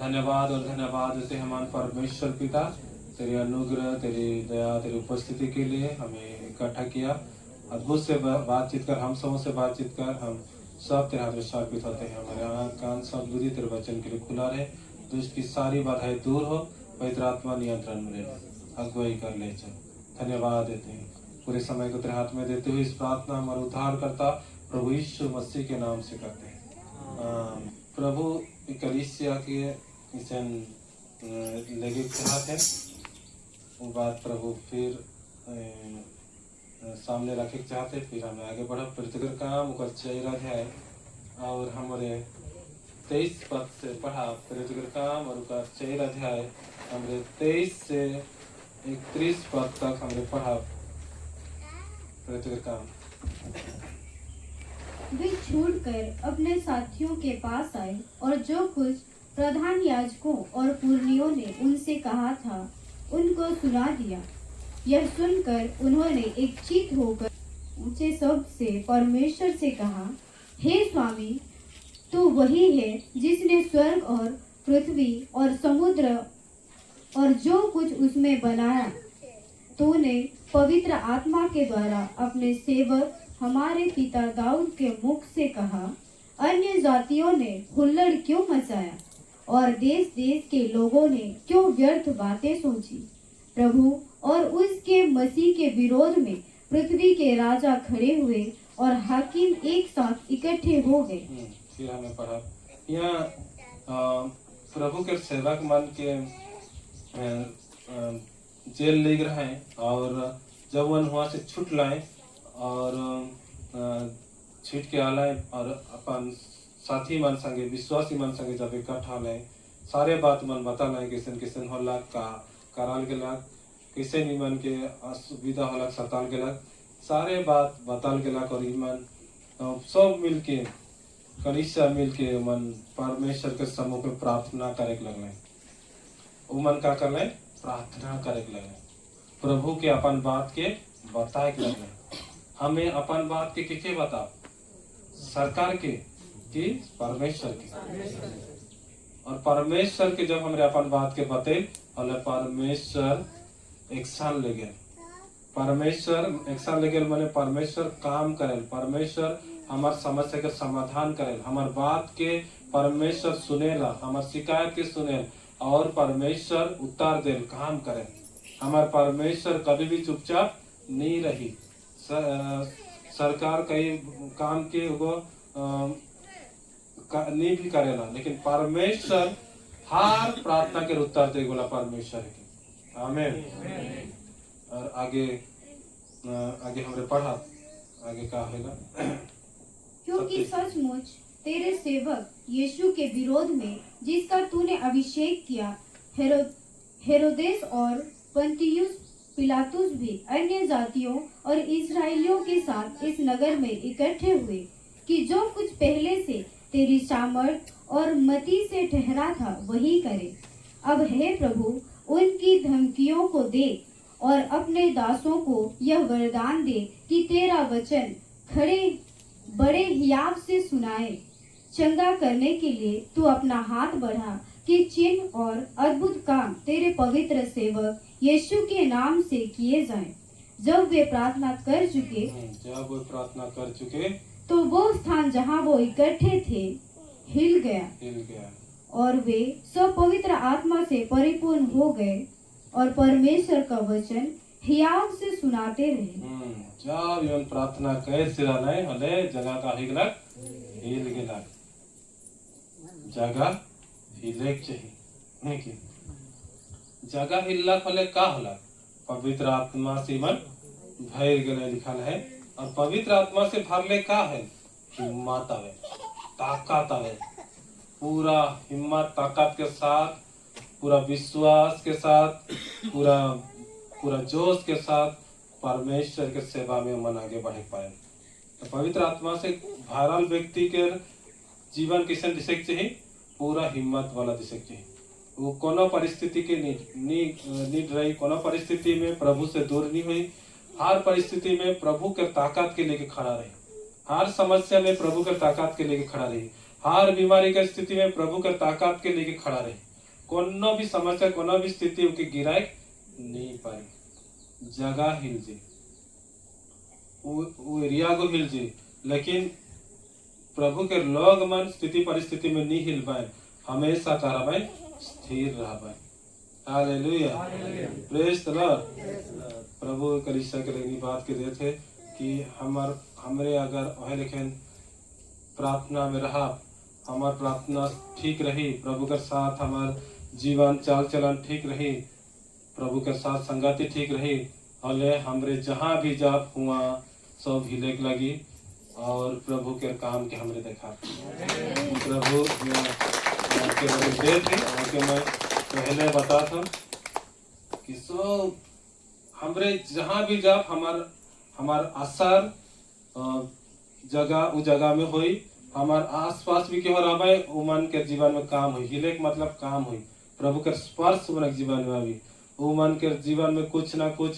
धन्यवाद और धन्यवाद देते हैं हमारे परमेश्वर पिता, तेरे अनुग्रह, तेरी दया, तेरी उपस्थिति के लिए हमें इकट्ठा किया। अद्भुत से बातचीत कर, हम सबों से बातचीत कर, हम सब तेरे हाथ में समर्पित होते हैं। हमारे आँख कान सब बुद्धि तेरे वचन के लिए खुला रहे, दुष्ट की सारी बाधाएं दूर हो, पवित्र आत्मा नियंत्रण में रहे, अगुवाई कर ले। चल धन्यवाद देते हैं, पूरे समय को तेरे हाथ में देते हुए इस प्रार्थना हमारा उद्धार करता प्रभु यीशु मसीह के नाम से करते हैं। प्रभु कलीसिया के मिशन लेके चाहते हैं, वो बात प्रभु फिर सामने रखे चाहते, फिर हमें आगे बढ़ा। प्रतिकर काम चेहरा है और हमारे 23 पद से पढ़ा प्रतिकर काम और चेहरा अध्याय हमारे 23 से 31 पद तक हमने पढ़ा प्रतिकर काम। वे छूटकर अपने साथियों के पास आए और जो कुछ प्रधान याजकों और पुरनियों ने उनसे कहा था उनको सुना दिया। यह सुनकर उन्होंने एक चित होकर ऊंचे शब्द से परमेश्वर से कहा, हे स्वामी, तू वही है जिसने स्वर्ग और पृथ्वी और समुद्र और जो कुछ उसमें बनाया। तूने पवित्र आत्मा के द्वारा अपने सेवक हमारे पिता दाऊद के मुख से कहा, अन्य जातियों ने हुल्लड़ क्यों मचाया और देश देश के लोगों ने क्यों व्यर्थ बातें सोची। प्रभु और उसके मसीह के विरोध में पृथ्वी के राजा खड़े हुए और हाकिम एक साथ इकट्ठे हो गए। फिर हमें पढ़ा यहाँ प्रभु के सेवक मन के जेल ले गए हैं और जब वन वहाँ से छूट लाए और छीट के आलाए और अपन साथी मन संगे विश्वासी मन संगे जब इकट्ठा लाए सारे बात मन बता लाए किसन किसन होला का कराल के लाग किसे निमन के असुविधा होला सताल के लाग सारे बात बताल के लाग और ईमान सब मिलके कलीसिया मिलके मन परमेश्वर के सम्मुख में प्रार्थना करे लगले। वो मन का कर ले प्रार्थना करे लगले, प्रभु के अपन बात के बताए लगले। हमें अपन बात के बता सरकार के कि परमेश्वर के, और परमेश्वर के जब हमरे अपन बात के बते और परमेश्वर एक्शन ले गए। परमेश्वर एक्शन ले गए माने परमेश्वर काम करे, परमेश्वर हमार समस्या के समाधान करे, हमार बात के परमेश्वर सुनेला, हमार शिकायत के सुने और परमेश्वर उत्तर दे काम करे। हमार परमेश्वर कभी भी चुपचाप नहीं रही। सरकार कई काम के वो नहीं भी करेला, लेकिन परमेश्वर हर प्रार्थना के उत्तर दे बोला परमेश्वर के। आमीन। और आगे हमने पढ़ा आगे क्या होगा, क्योंकि सचमुच तेरे सेवक यीशु के विरोध में जिसका तूने अभिषेक किया हेरोदेस और पंतियुस पिलातुस भी अन्य जातियों और इस्राएलियों के साथ इस नगर में इकट्ठे हुए कि जो कुछ पहले से तेरी सामर्थ और मति से ठहरा था वही करे। अब हे प्रभु, उनकी धमकियों को देख और अपने दासों को यह वरदान दे कि तेरा वचन खड़े बड़े हियाव से सुनाए। चंगा करने के लिए तू अपना हाथ बढ़ा कि चिन्ह और अद्भुत काम तेरे पवित्र सेवक यीशु के नाम से किए जाएं। जब वे प्रार्थना कर चुके तो वो स्थान जहाँ वो इकट्ठे थे हिल गया और वे सब पवित्र आत्मा से परिपूर्ण हो गए और परमेश्वर का वचन हियाव से सुनाते रहे। जब यौन प्रार्थना कर सिरा नहीं हले जगह का हिल गेला जगह हिले चाहिए कि जगह हिलला फले का होला पवित्र आत्मा से मन भर गेले लिखल है। और पवित्र आत्मा से भरले का है हिम्मत आवे, ताकत आवे, पूरा हिम्मत ताकत के साथ, पूरा विश्वास के साथ, पूरा जोश के साथ परमेश्वर के सेवा में मन आगे बढ़े पाए। तो पवित्र आत्मा से भरल व्यक्ति के जीवन किसन दिशक चाहिए, पूरा हिम्मत वाला दिशक चाहिए। वो कोनो परिस्थिति के नीड रही, कोनो परिस्थिति में प्रभु से दूर नहीं हुई, हर परिस्थिति में प्रभु के ताकत के लेके खड़ा रही, हर समस्या में प्रभु के ताकत के लेके खड़ा रही, हर बीमारी की स्थिति में प्रभु के ताकत के लेके खड़ा रही, कोनो भी समस्या कोनो भी स्थिति उनके गिराए नहीं पाई। जगह हिल जी, वो एरिया को हिल जी, लेकिन प्रभु के लोग मन स्थिति परिस्थिति में नहीं हिल पाए, हमेशा करा भाई स्थिर रहा भाई। हालेलुया, प्रेज द लॉर्ड। प्रभु कलीसिया के लिए बात के रहे थे कि हमरे अगर वह लेकिन प्रार्थना में रहा, हमार प्रार्थना ठीक रही, प्रभु के साथ हमार जीवन चाल चलन ठीक रही, प्रभु के साथ संगति ठीक रही, हले हमरे जहाँ भी जाप हुआ सब हिले लगी और प्रभु के काम के हमरे देखा। प्रभु के दे थे मैं पहले बता था कि सब हमरे जहाँ भी जाप हमार असर जगह वो जगह में हुई, हमार आसपास भी क्यों रहा वो मन के जीवन में काम हुई। हिले के मतलब काम हुई, प्रभु के स्पर्श मन के जीवन में भी वो मन के जीवन में कुछ ना कुछ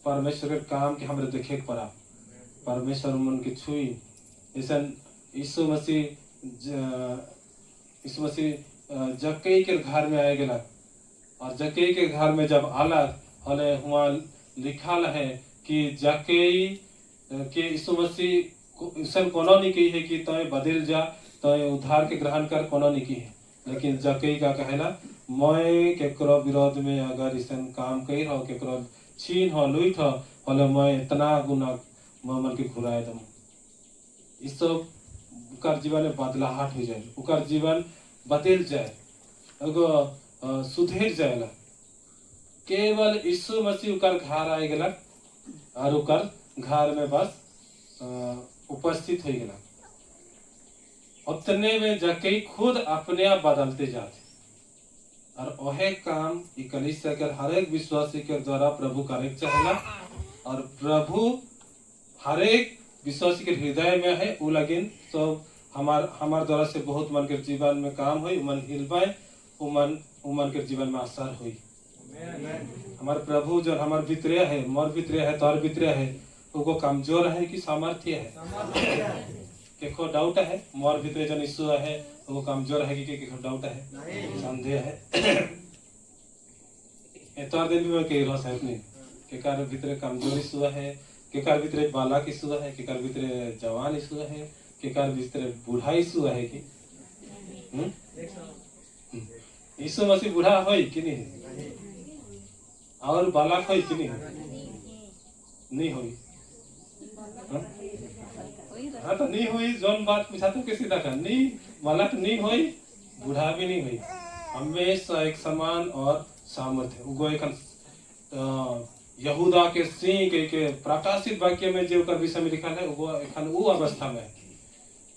परमेश्वर के काम के हमरे देखे के पड़ा। परमेश्वर मन के छुई ऐसा यीशु मसीह जक्कई के घर में आए गला, और जक्कई के घर में जब आला हले हुआ लिखा है कि जक्कई के यीशु मसीह ऐसा कोनो नहीं की है कि तय बदल जा, तय उद्धार के ग्रहण कर, कोनो नहीं की है। लेकिन जक्कई का कहला मैं केकरो विरोध में अगर ऐसा काम कही रहो, केकरो छीन हो लुई हो हले मैं इतना गुना मन के घुराए दम, इस सब उकर जीवन में बदलाहट हो जाए, उकर जीवन बदल जाए, एगो सुधर जाएला। केवल यीशु मसीह उकर घर आए गला और उकर घर में बस उपस्थित हो गला, उतने में जक्कई खुद अपने आप बदलते जाते। और वह काम कलीसिया के हर एक विश्वासी के द्वारा प्रभु करे चाहेला, और प्रभु हर एक विश्वासी के हृदय में है वो लगिन सब हमार द्वारा से बहुत मन के जीवन में काम हुई, मन हिल पाए, उमन के जीवन में असर हुई। हमारे प्रभु जो हमारे भीतरे है, मोर भीतरे है, तोर भीतरे है, वो कमजोर है कि सामर्थ्य है? केको डाउट है मोर भीतरे जो यीशु है वो कमजोर है कि केको डाउट है, संदेह है। एतवार दिन भी मैं कह रहा हूँ नहीं के कार भीतरे कमजोर यीशु है, के कार भीतरे बालक यीशु है, के कार भीतरे जवान यीशु है, के कार भीतरे बूढ़ा यीशु है कि यीशु मसीह बूढ़ा होई कि नहीं और बालक होई कि नहीं होई? हाँ तो नहीं हुई, जोन बात पूछा तो किसी का नहीं, बालक नहीं हुई, बूढ़ा भी नहीं हुई, हमेशा एक समान और सामर्थ्य। उगो एक यहूदा के सिंह के प्रकाशित वाक्य में जो का विषय में लिखा है वो अवस्था में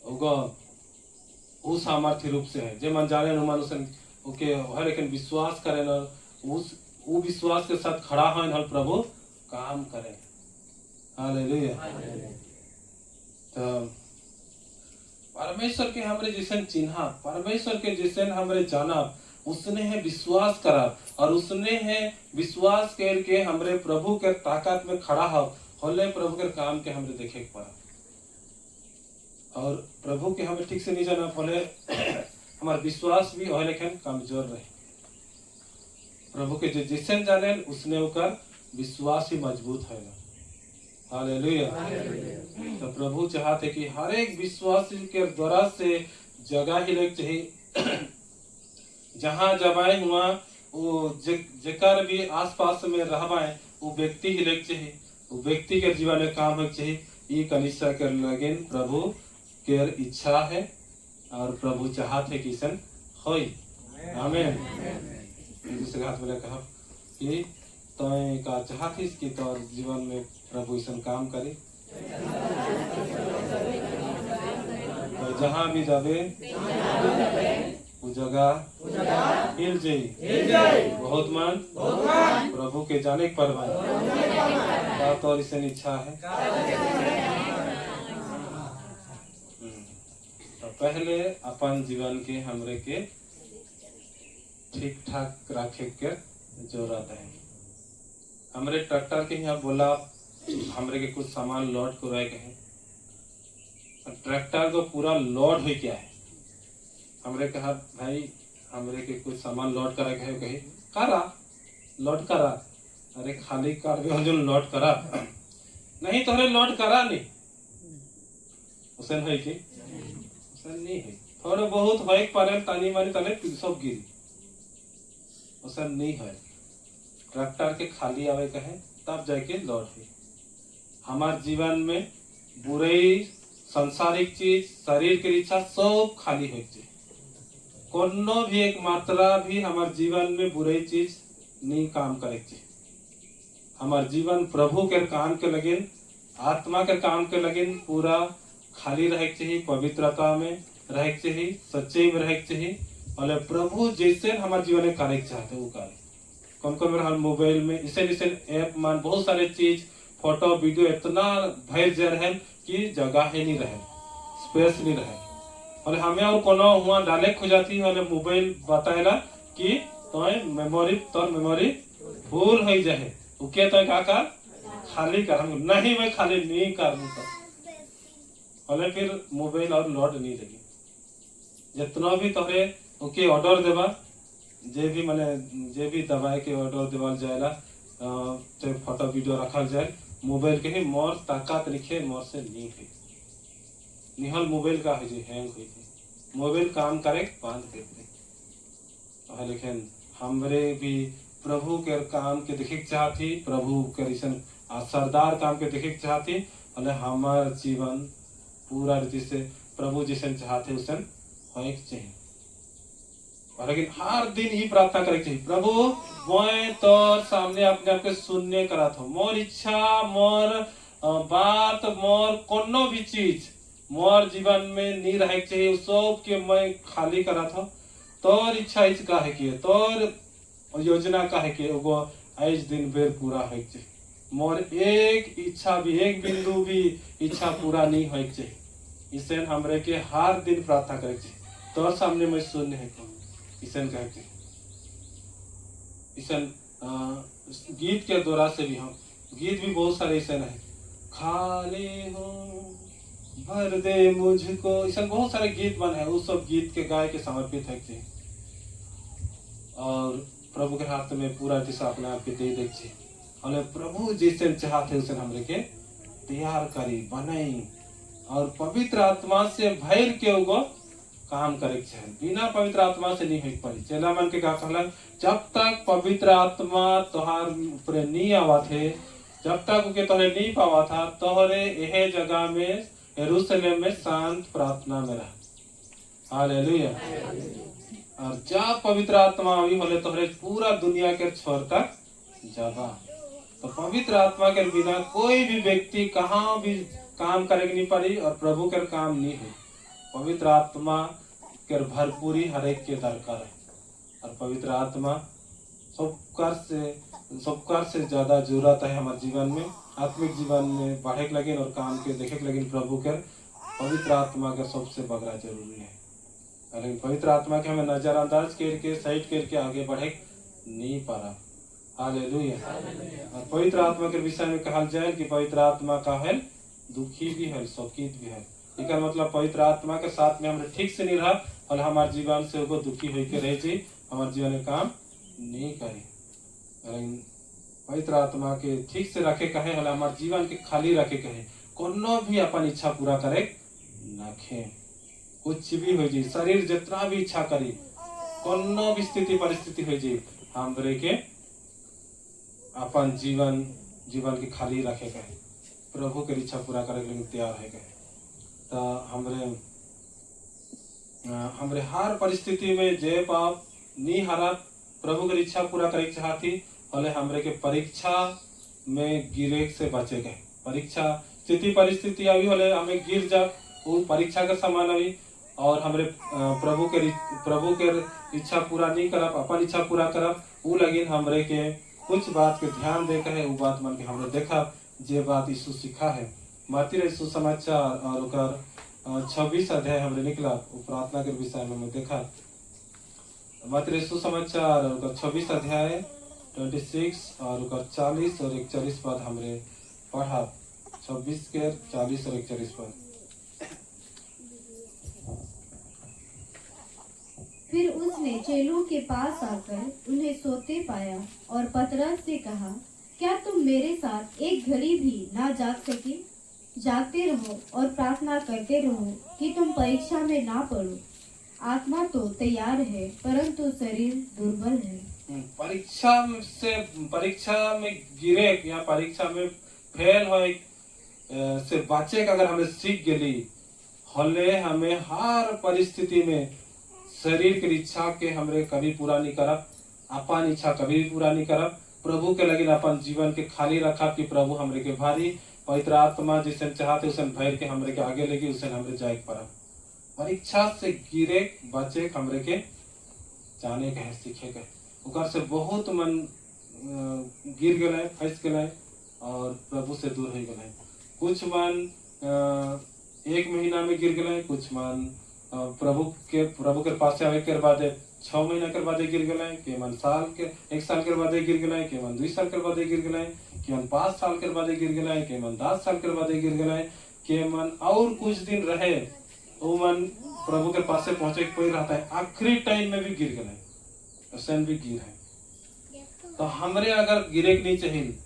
उगो वो सामर्थ्य रूप से है जे मन जाने अनुमान ओके हर एक विश्वास करें न वो विश्वास के साथ खड़ा है न प्रभु काम करे। हालेलुया। तो परमेश्वर के हमरे जैसे चिन्हा, परमेश्वर के जैसे हमरे जाना, उसने है विश्वास करा और उसने है विश्वास करके हमरे प्रभु के ताकत में खड़ा हो होले प्रभु के काम के हमरे देखे के पड़ा। और प्रभु के हमें ठीक से नहीं जाना बोले हमारा विश्वास भी हो लेकिन कमजोर रहे। प्रभु के जिसे जाने उसने उकर विश्वास ही मजबूत है। हालेलुया। तो प्रभु चाहते कि हर एक विश्वासी के द्वारा से जगह ही लेक चाहिए जहाँ जबाए हुआ वो जेकर भी आसपास में रहबाए वो व्यक्ति ही लेक चाहिए, वो व्यक्ति के जीवन में काम होना चाहिए। ये कलीसिया के लगन प्रभु के इच्छा है और प्रभु चाहते कि सन होई। आमीन। दूसरे हाथ में कहा कि तो का चाहती कि तो जीवन में प्रभु ईसन काम करे, तो जहाँ भी जावे वो जगह हिल जाए। बहुत मान प्रभु के जाने पर तो ईसन इच्छा है। तो पहले अपन जीवन के हमरे के ठीक ठाक रखे के जरूरत है। हमरे ट्रैक्टर के यहाँ बोला हमरे के कुछ सामान लोड को रह गए, ट्रैक्टर को पूरा लोड हो क्या है। हमरे कहा भाई हमरे के कुछ सामान लौट करा के कही करा लौट करा, अरे खाली कर भी जो लौट करा नहीं तोहरे लौट करा नहीं उसन है कि उसन नहीं है, थोड़े बहुत होए पारे तानी मानी तले सब गिरी उसन नहीं है। ट्रैक्टर के खाली आवे कहे तब जाके लौट है। हमारे जीवन में बुराई संसारिक चीज शरीर की इच्छा सब खाली हो जाए, कोनो भी एक मात्रा भी हमारे जीवन में बुराई चीज नहीं काम करे। हमारे जीवन प्रभु के काम के लगिन आत्मा के काम के लगिन पूरा खाली रहे चाहिए, पवित्रता में रहे चाहिए, सच्चाई में रहे चाहिए और प्रभु जैसे हमारे जीवन में कार्य चाहते वो कार्य। कौन कौन हम मोबाइल में इसे ऐप मान बहुत सारे चीज फोटो वीडियो इतना भर जा रहे कि जगह ही नहीं रहे, स्पेस नहीं रहे और हमें और कोनो हुआ डाले खुजाती है मोबाइल बताएला कि तो मेमोरी फुल हो जाए उके तो का खाली कर हम नहीं मैं खाली नहीं कर और फिर मोबाइल और लोड नहीं लगी जितना भी तोरे ओके ऑर्डर देवा जे भी माने जे भी दवाई के ऑर्डर देवल जाएला चाहे फोटो वीडियो रखल जाए मोबाइल के ही मोर ताकत लिखे मोर से नहीं है निहल मोबाइल का है हैंग हुई थी मोबाइल काम करे बंद करते लेकिन हमरे भी प्रभु के काम के देखे चाहती प्रभु के सरदार काम के देखे चाहती और हमार जीवन पूरा रीति से प्रभु जैसे चाहते उसे होए चाहिए और लेकिन हर दिन ही प्रार्थना करे चाहिए प्रभु मैं तो सामने अपने आप के सुनने करा था मोर इच्छा मोर बात मोर कोनो भी चीज मोर जीवन में नहीं रहे चाहिए सब के मैं खाली करा था तोर इच्छा इस का है कि तोर योजना का है कि वो आज दिन बेर पूरा है चाहिए मोर एक इच्छा भी एक बिंदु भी इच्छा पूरा नहीं हो चाहिए इसे हमरे के हर दिन प्रार्थना करे चाहिए तोर सामने मैं सुनने है ईसन कहते ईसन गीत के द्वारा से भी हम गीत भी बहुत सारे ईसन है खाली हो भर दे मुझको ईसन बहुत सारे गीत बने हैं उस सब गीत के गाय के समर्पित है और प्रभु के हाथ में पूरा दिशा अपने आप के दे देखिए और प्रभु जैसे चाहते उसे हमरे के तैयार करी बनाई और पवित्र आत्मा से भैर के उगो काम करे बिना पवित्र आत्मा से नहीं हो पाई चेला मन के का कहला जब तक पवित्र आत्मा तोहार ऊपर नहीं आवा थे जब तक उके तोहरे नहीं पावा था तोहरे यह जगह में यरूशलेम में शांत प्रार्थना में रहा हालेलुया और जब पवित्र आत्मा आवी होले तोहरे पूरा दुनिया के छोर तक जाबा तो पवित्र आत्मा के बिना कोई भी व्यक्ति कहाँ भी काम करे नहीं पारी और प्रभु के काम नहीं है पवित्र आत्मा के भरपूरी हर एक के दरकार है और पवित्र आत्मा सबकर से ज्यादा जरूरत है हमारे जीवन में आत्मिक जीवन में बढ़े के लगे और काम के देखे के लगे प्रभु के पवित्र आत्मा का सबसे बगरा जरूरी है लेकिन पवित्र आत्मा के हमें नजरअंदाज करके साइड करके आगे बढ़े नहीं पा रहा हालेलुया और पवित्र आत्मा के विषय में कहा जाए कि पवित्र आत्मा का है दुखी भी है शोकित भी है इसका मतलब पवित्र आत्मा के साथ में हमारे ठीक से नहीं रहा और हमारे जीवन से वो दुखी होकर रह जाए हमारे जीवन में काम नहीं करे पवित्र आत्मा के ठीक से रखे कहे हमारे जीवन के खाली रखे कहे कोनो भी अपन इच्छा पूरा करे नखे कुछ भी हो जाए शरीर जितना भी इच्छा करी कोनो भी स्थिति परिस्थिति हो जाए हमरे के अपन जीवन की खाली रखे कहे प्रभु के इच्छा पूरा करे के लिए तैयार है कहे तो हमरे हर परिस्थिति में जय पाप नहीं हारा प्रभु की इच्छा पूरा करे चाहती हले हमरे के परीक्षा में गिरे से बचे गए परीक्षा स्थिति परिस्थिति अभी हले हमें गिर जा वो परीक्षा का समान अभी और हमरे प्रभु के इच्छा पूरा नहीं करब अपन इच्छा पूरा करब वो लगिन हमरे के कुछ बात के ध्यान दे के वो बात मन के हमरे देखा जे बात यीशु सिखा है मत्ती यीशु समाचार और 26 अध्याय हमरे निकला वो प्रार्थना के विषय में मैं देखा मत्ती यीशु समाचार और 26 अध्याय 26 और 40 और 41 पद हमरे पढ़ा 26 के 40 और 41 पद फिर उसने चेलों के पास आकर उन्हें सोते पाया और पतरस से कहा, क्या तुम मेरे साथ एक घड़ी भी ना जाग सके? जागते रहो और प्रार्थना करते रहो कि तुम परीक्षा में ना पड़ो। आत्मा तो तैयार है परंतु शरीर दुर्बल है। परीक्षा में गिरे या परीक्षा में फेल हो से बचे अगर हमें सीख गेली हले हमें हर परिस्थिति में शरीर की इच्छा के हमरे कभी पूरा नहीं करब, अपन इच्छा कभी भी पूरा नहीं करब। प्रभु के लगिन अपन जीवन के खाली रखा कि प्रभु हमरे के भारी पवित्र आत्मा जिसे चाहते उसे भैर के हमरे के आगे लेगी उसे हमरे जाए परब। परीक्षा से गिरे बचे हमरे के जाने के सीखे गए उकर से बहुत मन गिर गए फंस गए और प्रभु से दूर हो गए। कुछ मन 1 महीना में गिर गए, कुछ मन प्रभु के पास आवे के बाद 6 महीना के बाद गिर गए, के मन 1 साल के बाद गिर गए, के मन 2 साल के बाद गिर गए, के मन 5 साल के बाद गिर गए, के मन 10 साल के बाद गिर गए, के मन और कुछ दिन रहे वो मन प्रभु के पास से पहुंचे कोई रहता है आखिरी टाइम में भी गिर गए, ऐसा भी गिर है। तो हमरे अगर गिरे के नहीं चाहिए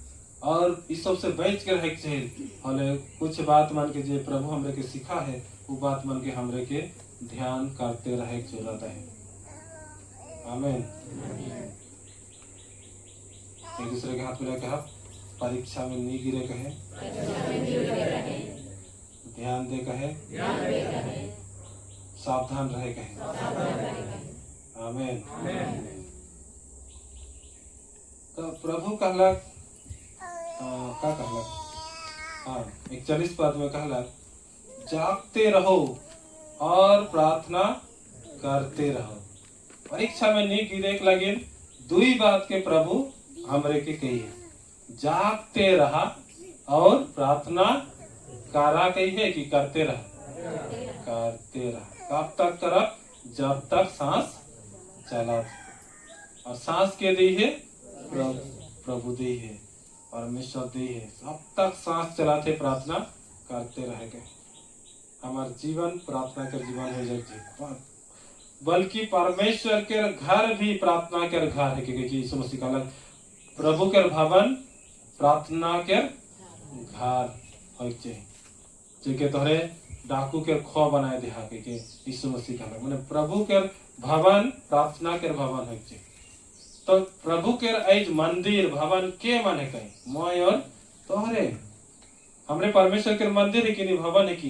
और इस सब से बच के रहे चाहिए हले कुछ बात मान के जो प्रभु हमरे के सिखा है वो बात मान के हमरे के ध्यान करते रहे जरूरत है। आमीन। एक दूसरे के हाथ में कहा परीक्षा में नहीं गिरे कहे, ध्यान दे कहे, सावधान रहे कहे। आमीन। तो प्रभु कहला क्या कहला? हाँ 41 पद में कहला जागते रहो और प्रार्थना करते रहो। परीक्षा में नहीं गिरे के लगे दुई बात के प्रभु हमरे के कही है, जागते रहा और प्रार्थना करा कही है कि करते रहा, करते रहा। कब तक करब? जब तक सांस चला। और सांस के दी है प्रभु दी है, परमेश्वर दी है। अब तक सांस चलाते प्रार्थना करते रहेंगे। हमारे जीवन प्रार्थना के जीवन हो जाए, बल्कि परमेश्वर के घर भी प्रार्थना के घर है क्योंकि यीशु मसीह का प्रभु के भवन प्रार्थना के घर हो चाहिए। तोहरे डाकू के खो बनाए दिहा के यीशु मसीह का मैंने प्रभु के भवन प्रार्थना के भवन हो चाहिए। तो प्रभु के ऐज मंदिर भवन के माने कहीं मोय और तोहरे हमरे परमेश्वर के मंदिर है कि नहीं भवन है कि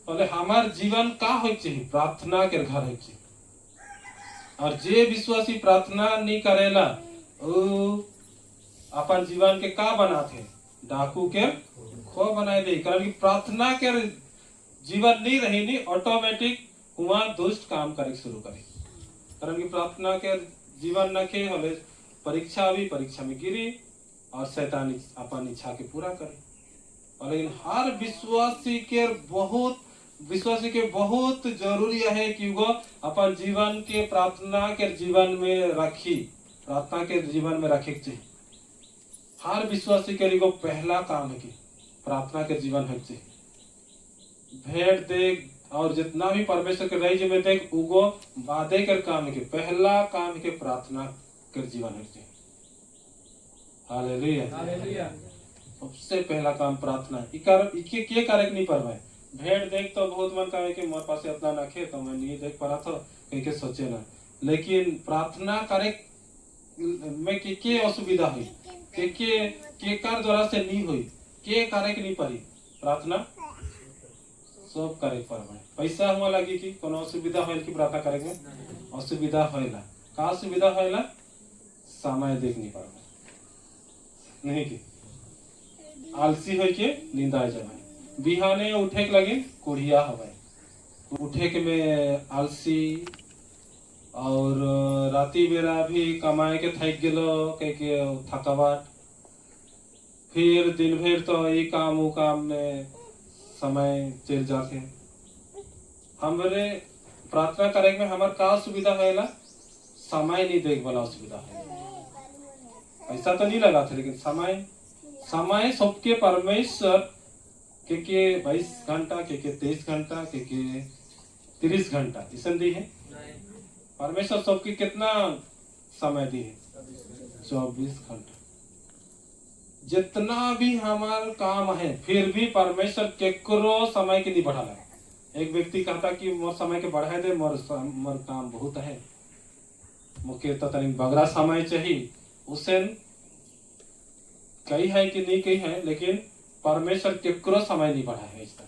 बोले हमार जीवन का हो चाहिए प्रार्थना के घर हो चाहिए। और जे विश्वासी प्रार्थना नहीं करेला अपन जीवन के का बनाते डाकू के खो बनाए दे। कारण कि प्रार्थना के जीवन नहीं रही नहीं ऑटोमेटिक वहां दुष्ट काम करे शुरू करे। कारण कि प्रार्थना के जीवन न के हले परीक्षा में गिरी और शैतान अपन इच्छा के पूरा करे। लेकिन हर विश्वासी के बहुत जरूरी है कि वो अपन जीवन के प्रार्थना के जीवन में रखी, प्रार्थना के जीवन में रखे चाहिए। हर विश्वासी के लिए पहला काम है कि प्रार्थना के जीवन है चाहिए। भेंट देख और जितना भी परमेश्वर के राज्य में देख उगो वादे कर काम है कि पहला काम है कि प्रार्थना के जीवन है चाहिए। हालेलुया। सबसे पहला काम प्रार्थना इके के कारक नहीं परवाए। भेंट देख तो बहुत मन का है कि मोर पास इतना ना खे तो मैं नहीं देख पा रहा था कहीं के सोचे ना। लेकिन प्रार्थना करे में के असुविधा हुई के कार द्वारा से नहीं हुई के करे के नहीं पड़ी प्रार्थना सब करे पर पैसा हुआ लगी कि कोनो असुविधा होइल कि प्रार्थना करे के असुविधा होइला का असुविधा होइला समय देख नहीं पावे नहीं कि आलसी होई के नींद आ जाए बिहाने उठे के लगे कोढ़िया हवे उठे के में आलसी और राती बेरा भी कमाए के थक गेलो के थकावट फिर दिन भर तो ये काम वो काम में समय चल जाते। हमरे प्रार्थना करे में हमार का सुविधा है समय नहीं देख वाला सुविधा है। ऐसा तो नहीं लगा था लेकिन समय सबके परमेश्वर के 22 घंटा के 23 घंटा के 30 घंटा इसन दी है परमेश्वर सबके कितना समय दी है? 24 घंटा। जितना भी हमारा काम है फिर भी परमेश्वर केकरो समय के नहीं बढ़ाला। एक व्यक्ति कहता कि मोर समय के बढ़ाए दे, मोर काम बहुत है, मुके तो तनी बगरा समय चाहिए। उसे कही है कि नहीं कही है, लेकिन परमेश्वर केकरो समय नहीं बढ़ा है इस तरह।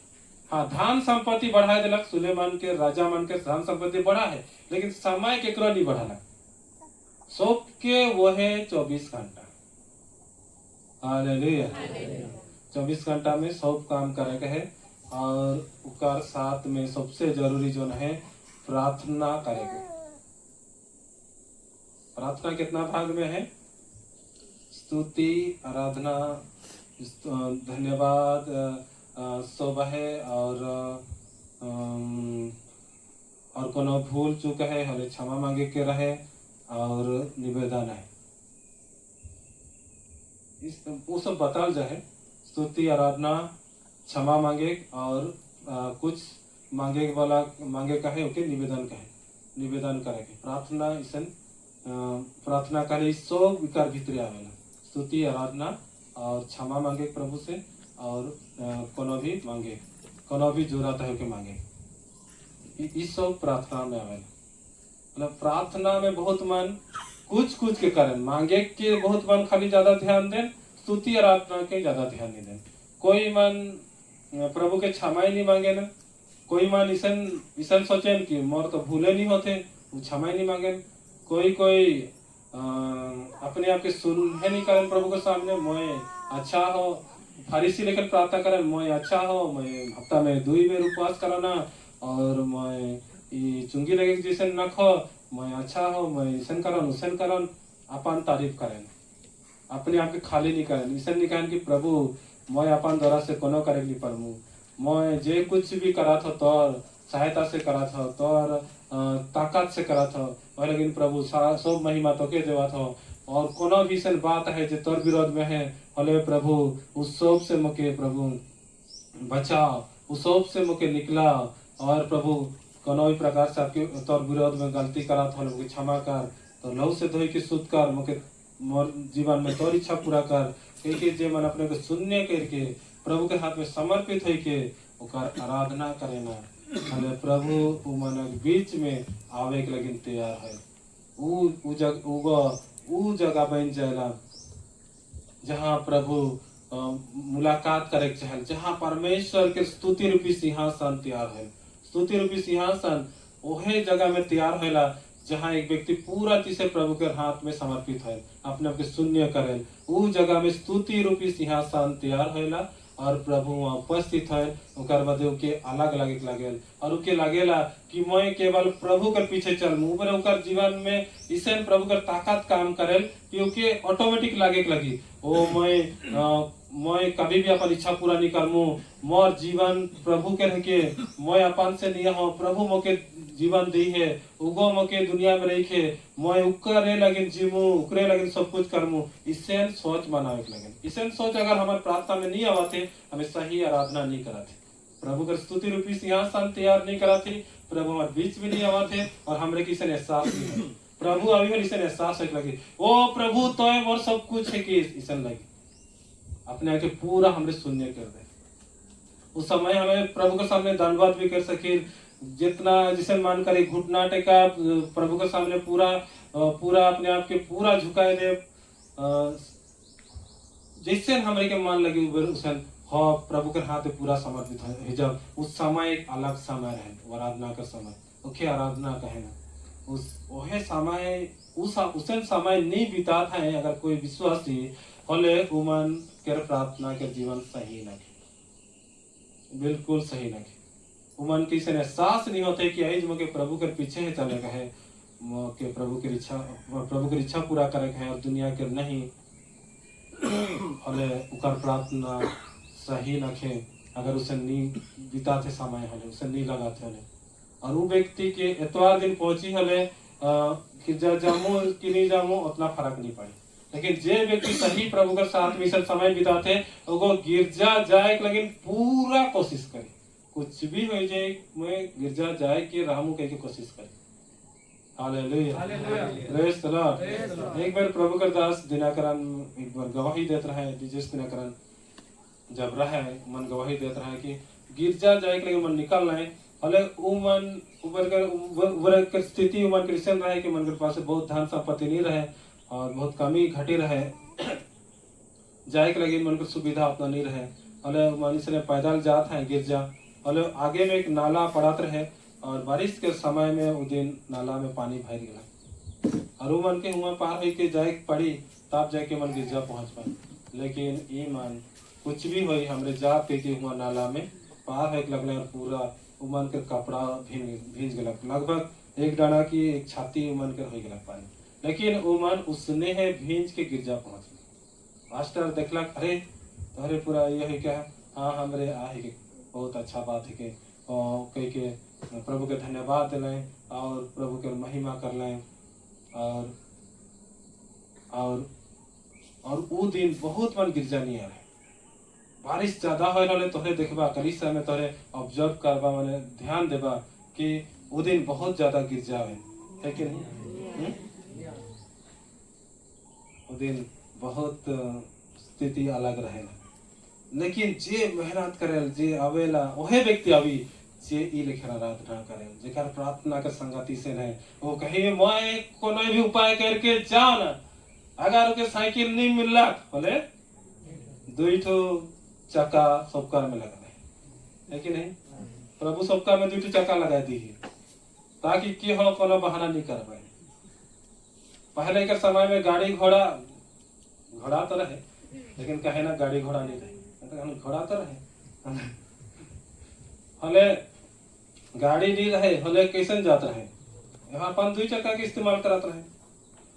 हाँ, धन संपत्ति बढ़ा दिलक, सुलेमान के राजा मन के धन संपत्ति बढ़ा है, लेकिन समय केकरो नहीं बढ़ाला। सबके वो है 24 घंटा। हालेलुया। 24 घंटा में सब काम करे के है, और उकर साथ में सबसे जरूरी जो है प्रार्थना करेगा। प्रार्थना कितना भाग में है? स्तुति, आराधना, धन्यवाद सब है, और कोनो भूल चूक है हले क्षमा मांगे के रहे, और निवेदन है। इस वो सब बताल जाए। स्तुति, आराधना, क्षमा मांगे, और कुछ मांगे वाला मांगे का है, ओके निवेदन का है, निवेदन करेंगे। प्रार्थना इसन प्रार्थना करे सब विकार भीतर आवेला। स्तुति, आराधना और क्षमा मांगे प्रभु से, और कोनो भी मांगे, कोनो भी जरूरत है के मांगे, इस सब प्रार्थना में आवेला। मतलब प्रार्थना में बहुत मन कुछ के कारण मांगे के बहुत मन खाली ज्यादा ध्यान दें, स्तुति आराधना के ज्यादा ध्यान नहीं दें। कोई मन प्रभु के क्षमा ही नहीं मांगे ना, कोई मन इसन सोचे कि मोर तो भूले नहीं होते, वो क्षमा ही नहीं मांगे। कोई अपने आप के सुन नहीं करें प्रभु के सामने, मोए अच्छा हो, फरीसी लेकर प्रार्थना करें, मोए अच्छा हो, मैं हफ्ता में 2 बेर उपवास कराना, और मैं चुंगी लगे जैसे न खो, मैं अच्छा हो, मैं ईसन करन अपन तारीफ करें, अपने आप के खाली नहीं करें। ईसन नहीं कहें कि प्रभु मैं अपन द्वारा से कोनो करे नहीं परमु, मैं जे कुछ भी करा था तोर सहायता से करा था, तोर ताकत से करा था, और लेकिन प्रभु सब महिमा तो के देवा था, और कोनो भी सन बात है जो तोर विरोध में है, हले प्रभु उस सब से मुके प्रभु बचाओ, उस सब से मुके निकला, और प्रभु कोनो भी प्रकार से आपके तोर विरोध में गलती करा था, मुके क्षमा कर, तो लहू से धोई के शुद्ध कर, मुके मोर जीवन में तोर इच्छा पूरा कर, कहीं जे मन अपने को शून्य करके प्रभु के हाथ में समर्पित हो के ओकर आराधना करेना, हले प्रभु उ मन बीच में आवे के लगिन तैयार है। उ जगह बन जाएला जहाँ प्रभु मुलाकात करे चाहे, जहाँ परमेश्वर के स्तुति रूपी सिंहासन तैयार है। स्तुति रूपी सिंहासन ओहे जगह में तैयार होला जहाँ एक व्यक्ति पूरा चीज प्रभु के हाथ में समर्पित है, अपने आप के शून्य करे। उ जगह में स्तुति रूपी सिंहासन तैयार होला, और प्रभु वहाँ उपस्थित है। ओकर बाद के अलग लगेल, और उके लगेला कि मैं केवल प्रभु के पीछे चलूं, ऊपर ओकर जीवन में इसे प्रभु का ताकत काम करेल कि ओके ऑटोमेटिक लगी ओ मैं कभी भी अपन इच्छा पूरा नहीं करमू, मोर जीवन प्रभु के रह के मैं अपन से नहीं हो, प्रभु मोके जीवन दी है, उगो मोके दुनिया में रखे, मैं उकरे लगिन जीमू, उकरे लगिन सब कुछ करमू, इसे सोच बनावे लगिन। इसे सोच अगर हमारे प्रार्थना में नहीं आवाते, हमें सही आराधना नहीं कराते, प्रभु का स्तुति रूपी सिंहासन तैयार नहीं कराते, प्रभु हमारे बीच में नहीं आवाते, और हमरे किसी एहसास नहीं है प्रभु अभी भी इसे एहसास लगे ओ प्रभु तो मोर सब कुछ है कि इसे लगे अपने आके पूरा हमरे शून्य कर दे। उस समय हमें प्रभु के सामने धन्यवाद भी कर सके, जितना जिसे मान कर घुटना टेका प्रभु के सामने पूरा अपने आप के पूरा झुकाए दे, जैसे हमरे के मान लगे उसे हाँ प्रभु के हाथ में पूरा समर्पित है। जब उस समय एक अलग समय रहे आराधना का समय, ओके आराधना कहे ना, उस वह समय उसे समय नहीं बिताता है अगर कोई विश्वासी होले उमन के प्रार्थना के जीवन सही न बिल्कुल सही न उमन की से एहसास नहीं होते कि आई के प्रभु के पीछे ही चले गए के प्रभु की इच्छा पूरा करे है, और दुनिया के नहीं होले उकर प्रार्थना सही नखे अगर उसे नहीं बिताते समय हले उसे नहीं लगाते हले, और वो व्यक्ति के एतवार दिन पहुंची हले गिरजा जामू कि नहीं जामू उतना फर्क नहीं पड़े, लेकिन जे व्यक्ति सही प्रभु के साथ में समय बिताते वो गिरजा जाए लेकिन पूरा कोशिश करे, कुछ भी हो जाए मैं गिरजा जाए कि रामू कह के कोशिश करे, हालेलुया, प्रेज द लॉर्ड। एक बार प्रभु का दास दिनाकरन एक बार गवाही देता है, जिस दिनाकरन जब रहे मन गवाही देता है कि गिरजा जाए के लिए मन निकल रहे हले उ मन उबर के स्थिति मन क्रिश्चियन रहे कि मन के पास बहुत धन संपत्ति नहीं रहे और बहुत कमी घटी रहे जाए के लगे मन को सुविधा उतना नहीं रहे हले मन इसलिए पैदल जात है गिरजा हले आगे में एक नाला पड़त रहे और बारिश के समय में उस दिन नाला में पानी भर गया और वो मन के हुआ पार होके जाए पड़ी तब जाके मन गिरजा पहुंच पाए। लेकिन ई मन कुछ भी हुई हमरे जा पे के हुआ नाला में पार है लगल और पूरा उमन के कपड़ा भींज गलक लगभग एक डाना की एक छाती उमन के हो गलक पानी। लेकिन उमन उसने है भींज के गिरजा पहुंच गए। मास्टर देखलक अरे तोहरे पूरा ये है क्या, हाँ हमरे आ है बहुत अच्छा बात है के कह के प्रभु के धन्यवाद दिलाए और प्रभु के महिमा कर लें और वो दिन बहुत मन गिरजा नहीं आ रहे बारिश ज्यादा हो रहा तोहरे देखबा कलिसिया में तोहरे ऑब्जर्व करबा माने ध्यान देबा कि वो दिन बहुत ज्यादा गिरजा है कि नहीं? वो दिन बहुत स्थिति अलग रहेला। लेकिन जे मेहनत करेल जे आवेला वही व्यक्ति अभी जे ई लेखन आराधना करे जेकर प्रार्थना के संगति से नहीं वो कहे मैं कोनो भी उपाय करके जाओ ना अगर ओके साइकिल नहीं मिलला बोले दुई ठो चक्का सबकार में लगा है कि नहीं? प्रभु सबकार में दुई ठो चक्का लगा दी है ताकि की हो कोनो बहाना नहीं कर पाए। पहले के समय में गाड़ी घोड़ा तो रहे लेकिन कहे ना गाड़ी घोड़ा नहीं रहे घोड़ा तो रहे हले गाड़ी नहीं रहे हले कैसे जात रहे यहाँ अपन दुई चक्का के इस्तेमाल करत रहे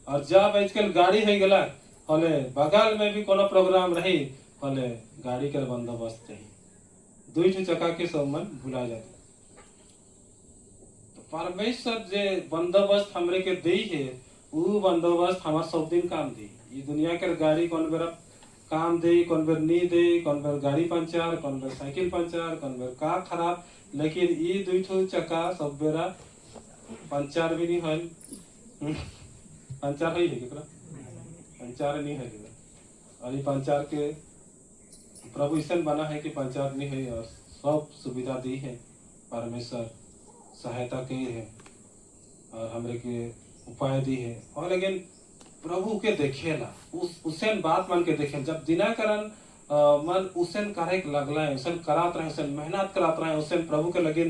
और जब आजकल गाड़ी है गला हले बगल में भी कोनो प्रोग्राम रही हले गाड़ी के बंदोबस्त चाहिए दुई चक्का के सब मन भुला जाते। तो परमेश्वर जे बंदोबस्त हमरे के दी है वो बंदोबस्त हमार सब दिन काम दी। ये दुनिया के गाड़ी कौन बेर काम दे कौन बेर नहीं दे कौन बेर गाड़ी पंचर कौन बेर साइकिल पंचर कौन बेर का खराब लेकिन ये दुई ठो चक्का सब बेरा पंचर भी नहीं है पंचर है केकरा पंचर नहीं है और ये पंचर के प्रभु ईसन बना है कि पंचर नहीं है और सब सुविधा दी है परमेश्वर सहायता की है और हमरे के उपाय दी है। और लेकिन प्रभु के देखेला उसेन बात मान के देखे जब दिनाकरन मन उसेन करे लगला है उसेन करात रहे उसेन मेहनत करात रहे उसेन प्रभु के लगिन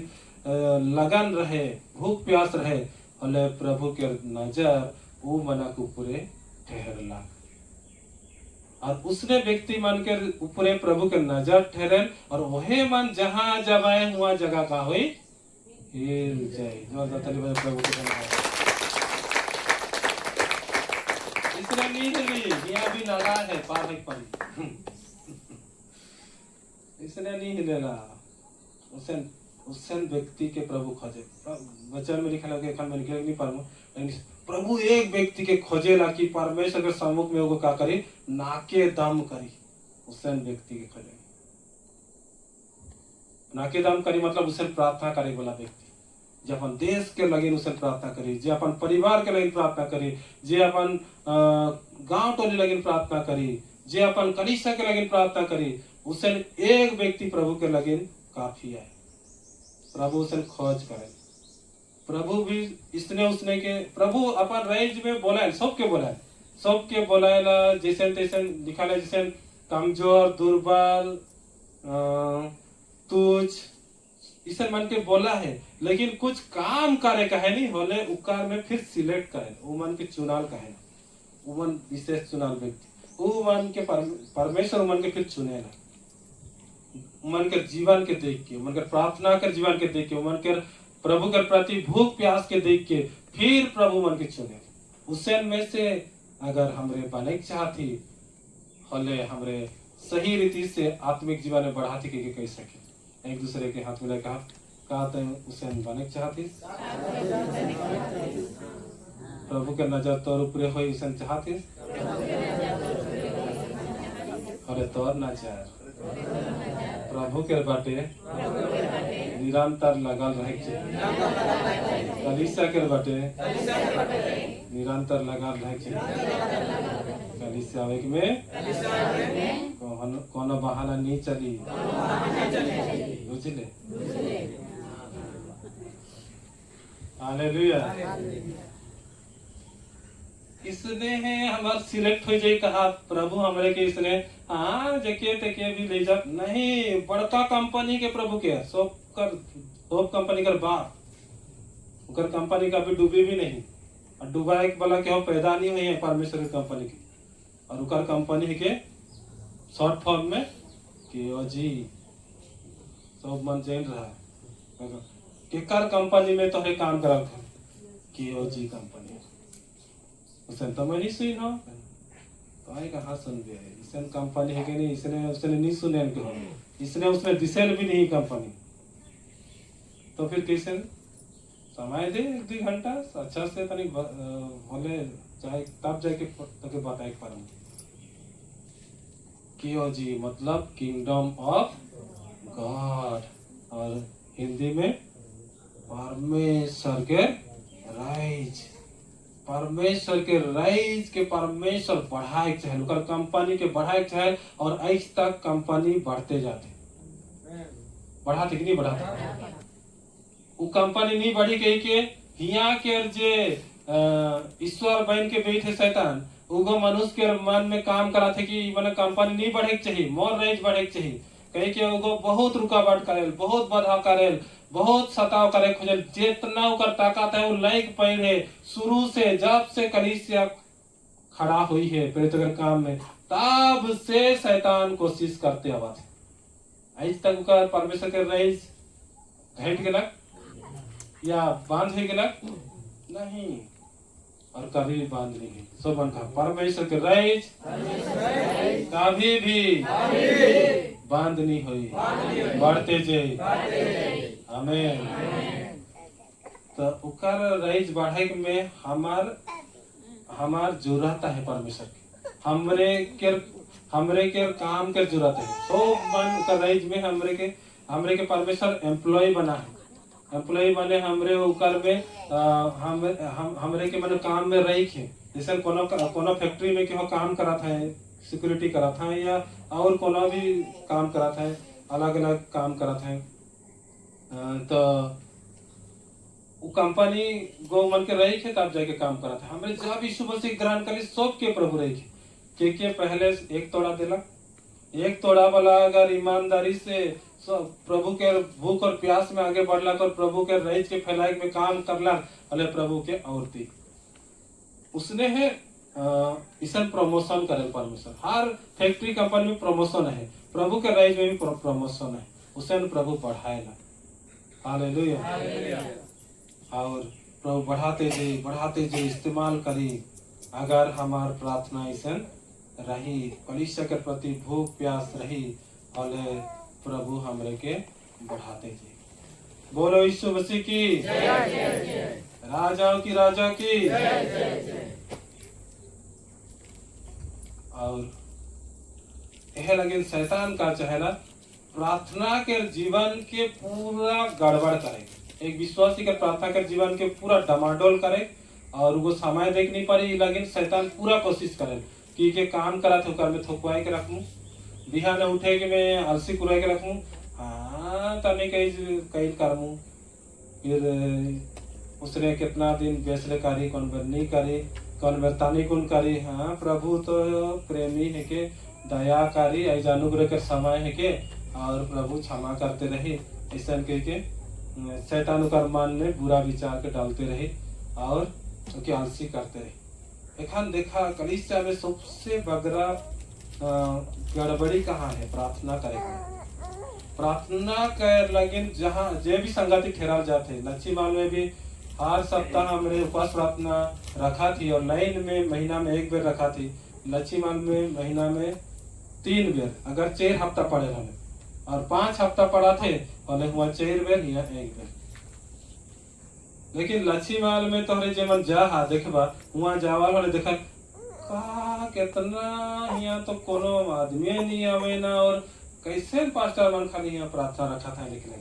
लगन रहे भूख प्यास रहे हले प्रभु के नजर वो मना के ऊपरे ठहरला और उसने व्यक्ति मन के ऊपरे प्रभु के नजर ठहरन और वही मन जहां जबाए हुआ जगह का हुई हिल जाए। प्रभु के धन्यवाद इसने नहीं हिली यहाँ भी नाला है पार पानी इसने नहीं हिलेला उसन व्यक्ति के प्रभु खोजे वचन में लिखा लगे मैं निकल नहीं पाऊंगा लेकिन प्रभु एक व्यक्ति के खोजेला कि परमेश्वर के सम्मुख में वो का करी नाके दम करी उसन व्यक्ति के खोजे नाके दम करी मतलब उसन प्रार्थना करे वाला व्यक्ति जे अपन देश के लगे उसन प्रार्थना करी जे अपन परिवार के लगे प्रार्थना करी जे अपन गांव टोली लगे प्रार्थना करी जे अपन कलीसिया के लगे प्रार्थना करी उसन एक व्यक्ति प्रभु के लगे काफी है। प्रभु उसन खोज करे प्रभु भी इसने उसने के प्रभु अपन रेंज में बोला सबके बोलाएला जैसे तैसे दिखाला जैसे कमजोर दुर्बल तुझ इसे मन के बोला है लेकिन कुछ काम करे कहे नहीं होले उकार में फिर सिलेक्ट करे वो मन के चुनाव कहे वो मन विशेष चुनाव व्यक्ति वो मन के परमेश्वर मन के फिर चुनेला मन के जीवन के देख के मन के प्रार्थना कर जीवन के देख के मन के प्रभु के प्रति भूख प्यास के देख के फिर प्रभु मन के चुने उसे में से अगर हमरे बने चाहती हले हमरे सही रीति से आत्मिक जीवन में बढ़ाती के कह सके एक दूसरे के हाथ मिला कहा उसे बने चाहती प्रभु के नजर तौर ऊपर हो उसे चाहती अरे तौर नजर प्रभु के बाटे निरंतर लगल रहे कलीसिया के बटे निरंतर लगल रहे कलीसिया में कोनो बहाना नहीं चली बुझले। हालेलुया। इसने है हमार सिलेक्ट हो जाए कहा प्रभु हमरे के इसने हाँ जके तके भी ले जा नहीं बड़का कंपनी के प्रभु के सब कंपनी कर बाप उकर कंपनी का भी डूबी भी नहीं और डूबा एक वाला के हो पैदा नहीं हुई है परमेश्वर की कंपनी की और उकर कंपनी के शॉर्ट फॉर्म में कि ओ जी सब मन जान रहा केकर कंपनी में तो है काम करा था कि ओ जी कंपनी उसने तो मैं नहीं सुनी हो तो आई कहाँ सुन गए इसने कंपनी है कि नहीं इसने उसने नहीं सुने इनको इसने उसने दिसेल भी नहीं कंपनी तो फिर कैसे समय दे 1-2 घंटा अच्छा से तनी बोले चाहे तब जाके तो बताए पाऊँ कि ओ जी मतलब किंगडम ऑफ गॉड और हिंदी में परमेश्वर के राइज परमेश्वर के राइज के परमेश्वर बढ़ाए चाहे उनका कंपनी के बढ़ाए चाहे और आज तक कंपनी बढ़ते जाते बढ़ाते कि नहीं बढ़ाते वो कंपनी नहीं बढ़ी कही के हिया के जे ईश्वर बन के बैठे शैतान उगो मनुष्य के मन में काम करा थे कि मैंने कंपनी नहीं बढ़े चाहिए मोर रेंज बढ़े चाहिए कही के उगो बहुत रुकावट करेल बहुत बाधा करेल बहुत सताव करे खुजल जितना उकर ताकत है वो लाइक पहले शुरू से जब से कलीसिया खड़ा हुई है प्रेरितों काम में तब से शैतान कोशिश करते आवा थे आज तक उकर परमेश्वर के राइज घट गेलक या बांध हो गेलक नहीं और कभी बांध नहीं है सो बन का परमेश्वर के राइज कभी भी बांध नहीं हुई बढ़ते जाए आमीन। तो उकर राइज बढ़े में हमार जरूरत है परमेश्वर की हमरे के काम के जरूरत है तो मन का राइज में हमरे के परमेश्वर एम्प्लॉय बना है एम्प्लॉय बने हमरे उकर में हमरे के मन काम में रही थे जैसे कोनो फैक्ट्री में क्यों काम करा था सिक्योरिटी करा था या और कोनो भी काम करा था अलग अलग काम करा था तो वो कंपनी गो मन के रही थे तब जाके काम करा था हमें जब यीशु मसीह ग्रहण करी सब के प्रभु रही थे के पहले एक तोड़ा दिला एक तोड़ा वाला अगर ईमानदारी से प्रभु के भूख और प्यास में आगे बढ़ला कर प्रभु के रईज के फैलाए में काम करला अले प्रभु के औरती उसने है इसन प्रमोशन करे परमेश्वर हर फैक्ट्री कंपनी में प्रमोशन है प्रभु के रईज में भी प्रमोशन है उसे प्रभु बढ़ाएला हालेलुया और प्रभु बढ़ाते जे इस्तेमाल करी अगर हमार प्रार्थना ऐसन रही कलीसिया के प्रति भूख प्यास रही और प्रभु हमरे के बढ़ाते जे बोलो यीशु मसीह की राजाओं की राजा की और यह लगे शैतान का चेहरा प्रार्थना के जीवन के पूरा गड़बड़ करे एक विश्वासी के प्रार्थना के जीवन के पूरा डमाडोल करे और वो समय देख नहीं पारी लेकिन शैतान पूरा कोशिश करे कि के काम करा थे कर में थोकवाए के रखूं बिहान उठे के मैं अलसी कुराए के रखूं हाँ तने कहीं करमू फिर उसने कितना दिन बेसले करी कौन बार नहीं करी कौन बार तानी कौन करी हाँ प्रभु तो प्रेमी है के दयाकारी ऐसा अनुग्रह के समय है के और प्रभु क्षमा करते रहे ऐसा कह के शैतान का मन में बुरा विचार के डालते रहे और उसकी आलसी करते रहे एखन देखा कलीसिया में सबसे बगरा गड़बड़ी कहाँ है प्रार्थना करे प्रार्थना कर लगिन जहाँ जे भी संगति ठहरा जाते लच्छी माल में भी हर सप्ताह हमने उपवास प्रार्थना रखा थी और लाइन में महीना में 1 बेर रखा थी लच्छी माल में महीना में 3 बेर अगर 4 हफ्ता पड़े रहे और 5 हफ्ता पड़ा थे और हुआ 4 बेर या 1 बेर लेकिन लच्छी माल में तोहरे जेमन जा हा देखबा वहां जावाल वाले देखा का कितना यहाँ तो कोनो आदमी नहीं आवे ना और कैसे पास्टर मन खाली यहाँ प्रार्थना रखा था लिखने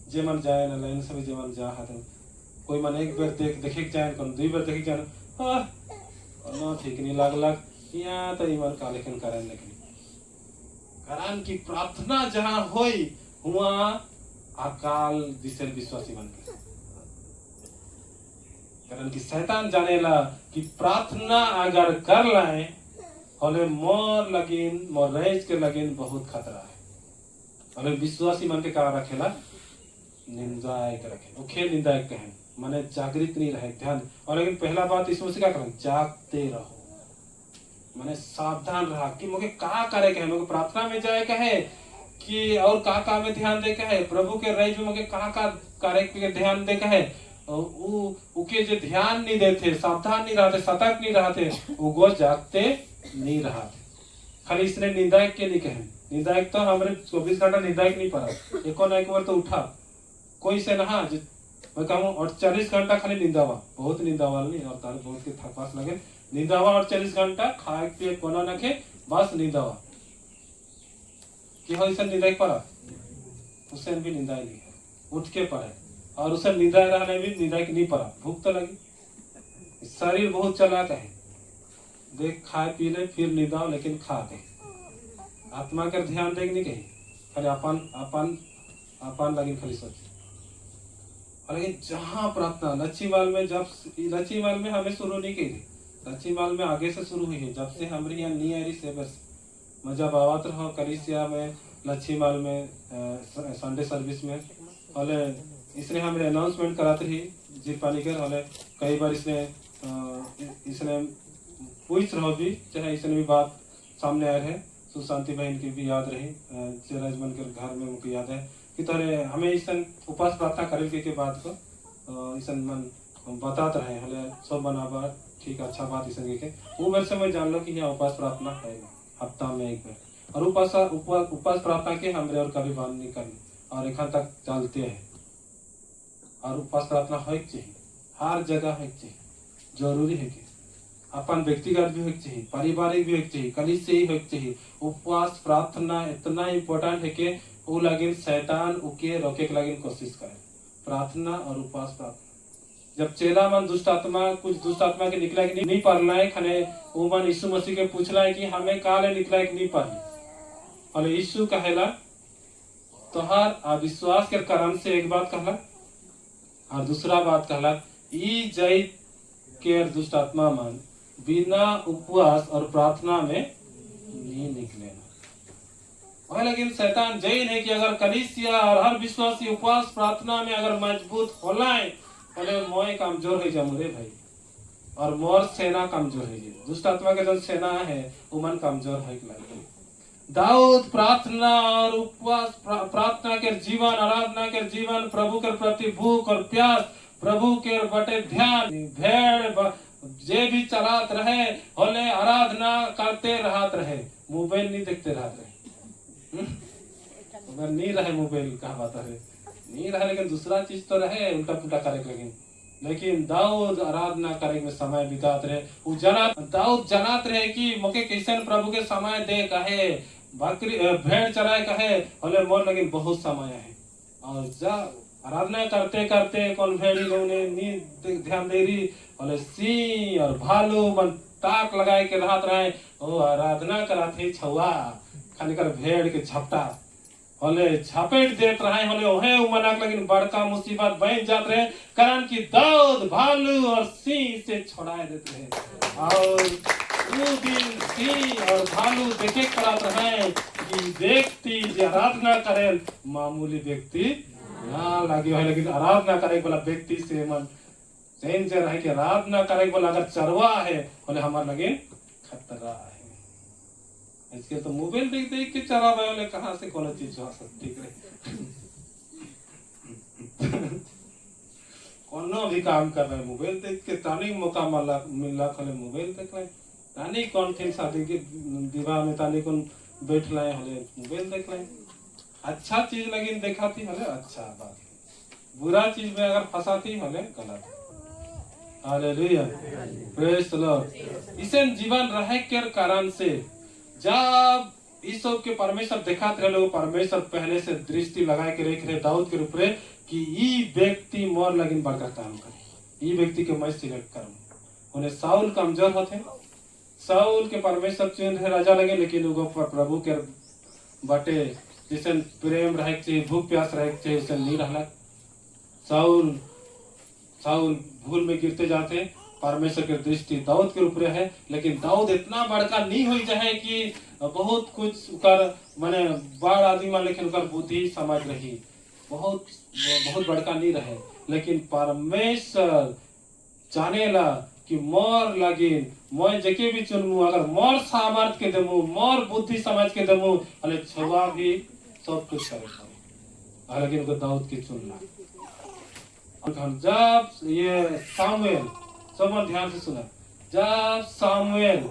जे मन जाए ना लाइन सब जे मन जा हाथ कोई मन एक बेर देखे जाए कौन दुई बेर देखे जाए ना ठीक नहीं लागलक यहाँ तो ईमान का लेकिन करन लेकिन कारण की प्रार्थना जहाँ होई हुआ अकाल दिशेर विश्वासी मन के कारण की शैतान जानेला कि प्रार्थना अगर कर लाए होले मोर रैज के लगिन बहुत खतरा है होले विश्वासी मन के का रखेला निंदायक रखे वो खेल निंदायक कहें माने जागृत नहीं रहे ध्यान और लेकिन पहला बात इसमें से क्या करें जागते रहो माने सावधान रहा कि मुझे का करे कहे मुझे प्रार्थना में जाए कहे कि और का में ध्यान दे कहे प्रभु के रैज में मुझे का करे के ध्यान दे कहे उके जो ध्यान नहीं देते सावधान नहीं रहते सतर्क नहीं रहते वो जागते नहीं रहते खाली इसने निंदायक के नहीं कहे निंदायक तो हमारे 24 घंटा निंदायक नहीं पड़ा एको ना एक बार तो उठा कोई से नहा मैं कहूँ और 40 घंटा खाली निंदावा बहुत निंदावा नहीं और तारे बहुत के थकास लगे निंदावा और 40 घंटा खाए पिए कोना नखे बस निंदावा कि हो इसे निंदायक पड़ा उससे भी निंदाई नहीं है उठ के पड़े और उसे निंदाए रहने भी निंदायक नहीं पड़ा भूख तो लगी शरीर बहुत चलाक है देख खाए पी ले फिर निंदाओ लेकिन खा दे आत्मा का ध्यान देख नहीं कही खाली अपन लगी खाली सोच लेकिन जहाँ प्रार्थना लच्छीवाल में हमें शुरू नहीं की लच्छीवाल में आगे से शुरू हुई है जब से हमारे यहाँ नहीं आई सेवर्स मैं जब आवात रहा कलिसिया में लच्छीवाल में संडे सर्विस में और इसने हमें अनाउंसमेंट कराते ही जी पानीकर और कई बार इसने पूछ रहा भी चाहे इसने भी बात सामने आए है सुशांति बहन की भी याद रही चेराजमन के घर में उनको याद है कि तोरे हमें ईसन उपास प्रार्थना करे के बाद को ईसन मन बताते रहे हले सब बनावा ठीक अच्छा बात ईसन के वो बार से मैं जान लो कि यहाँ उपास प्रार्थना है हफ्ता में एक बार और उपास प्रार्थना के हमरे और कभी बंद नहीं करनी और एखन तक चलते हैं और उपास प्रार्थना हो चाहिए हर जगह हो चाहिए जरूरी है कि अपन व्यक्तिगत भी होना चाहिए पारिवारिक भी होना चाहिए कलिस से ही होना चाहिए उपवास प्रार्थना इतना इम्पोर्टेंट है कि वो लगिन शैतान उके रोके के लगिन कोशिश करे प्रार्थना और उपवास प्रार्थना जब चेला मन कुछ दुष्ट आत्मा के निकला कि नहीं पढ़ना है खने वो मन यीशु मसीह के पूछला है कि हमें काले निकला है कि नहीं पढ़ी और यीशु कहेला तोहार अविश्वास के कारण से एक बात कहला और दूसरा बात कहला ई जय के दुष्ट आत्मा मन बिना उपवास और प्रार्थना में नहीं निकलेगा लेकिन शैतान जैन है कि अगर कलीसिया और हर विश्वासी उपवास प्रार्थना में अगर मजबूत होलाए पहले मोए कमजोर है जमुरे भाई और मोर सेना कमजोर है दुष्ट आत्मा के जो सेना है वो मन कमजोर है दाऊद प्रार्थना और उपवास प्रार्थना के जीवन आराधना के जीवन प्रभु के प्रति भूख और प्यास प्रभु के बटे ध्यान भेड़ जे भी चलात रहे होले आराधना करते रहत रहे मोबाइल नहीं देखते रहत रहे अगर नहीं रहे मोबाइल कहा बात है नहीं रहे लेकिन दूसरा चीज तो रहे उल्टा पुल्टा करे लेकिन दाऊद आराधना करे में समय बितात रहे दाऊद जनात रहे कि मोके कैसन प्रभु के समय दे कहे बकरी भेड़ चराए कहे होले मोर लेकिन बहुत समय है और जा आराधना करते करते कौन भेड़ी लोग ने ध्यान दे रही और सिंह और भालू मन ताक लगाए के रहत रहे ओ आराधना कराते छुआ खाली कर भेड़ के झपटा होले झपेट देत रहे होले ओहे उमनक लेकिन बड़का मुसीबत बन जात रहे कारण कि दाऊद भालू और सिंह से छुड़ाए देते रहे और वो दिन सिंह और भालू देखे करत रहे कि व्यक्ति जो आराधना करे मामूली व्यक्ति ना लगे है लेकिन आराधना करे वाला व्यक्ति से मन चैन से रहे कि आराधना करे वाला अगर चरवा है बोले हमारे लगे खतरा है इसके तो मोबाइल देख देख के चरा वाले कहाँ से कौन चीज हो सकती है कोनो भी काम कर रहे मोबाइल देख के तानी मौका मिला खाली मोबाइल देख ले तानी कौन थी शादी के विवाह में तानी कौन बैठ लाए हले मोबाइल देख लाए अच्छा चीज लगी देखा थी हले अच्छा बात बुरा चीज में अगर फंसा थी हले गलत हालेलुया प्रेज द लॉर्ड इसे जीवन रहे के कारण से जब इस सब के परमेश्वर दिखात रहे लोग, परमेश्वर पहले से दृष्टि लगा के रख रहे दाऊद के ऊपर कि ई व्यक्ति मोर लगिन बड़का काम करे, ई व्यक्ति के मैं सिलेक्ट करूं। उन्हें साउल कमजोर होते, साउल के परमेश्वर चुन रहे राजा लगे, लेकिन उनको प्रभु के बाटे जिसन प्रेम रहे चाहिए, भूख प्यास रहे चाहिए, उसे नहीं रहला। साउल साउल भूल में गिरते जाते, परमेश्वर की दृष्टि दाऊद के ऊपर है, लेकिन दाऊद इतना बड़का नहीं हो जाए कि बहुत कुछ कर माने बड़ आदमी मान, लेकिन उनका बुद्धि समझ रही बहुत बहुत बड़का नहीं रहे, लेकिन परमेश्वर जानेला कि मोर लगिन मैं जके भी चुनमु, अगर मोर सामर्थ के दमु, मोर बुद्धि समझ के दमु, अले छुआ भी सब कुछ करे, लेकिन उनको दाऊद के चुनना। जब ये सामुएल, सब ध्यान से सुना, जब सामुएल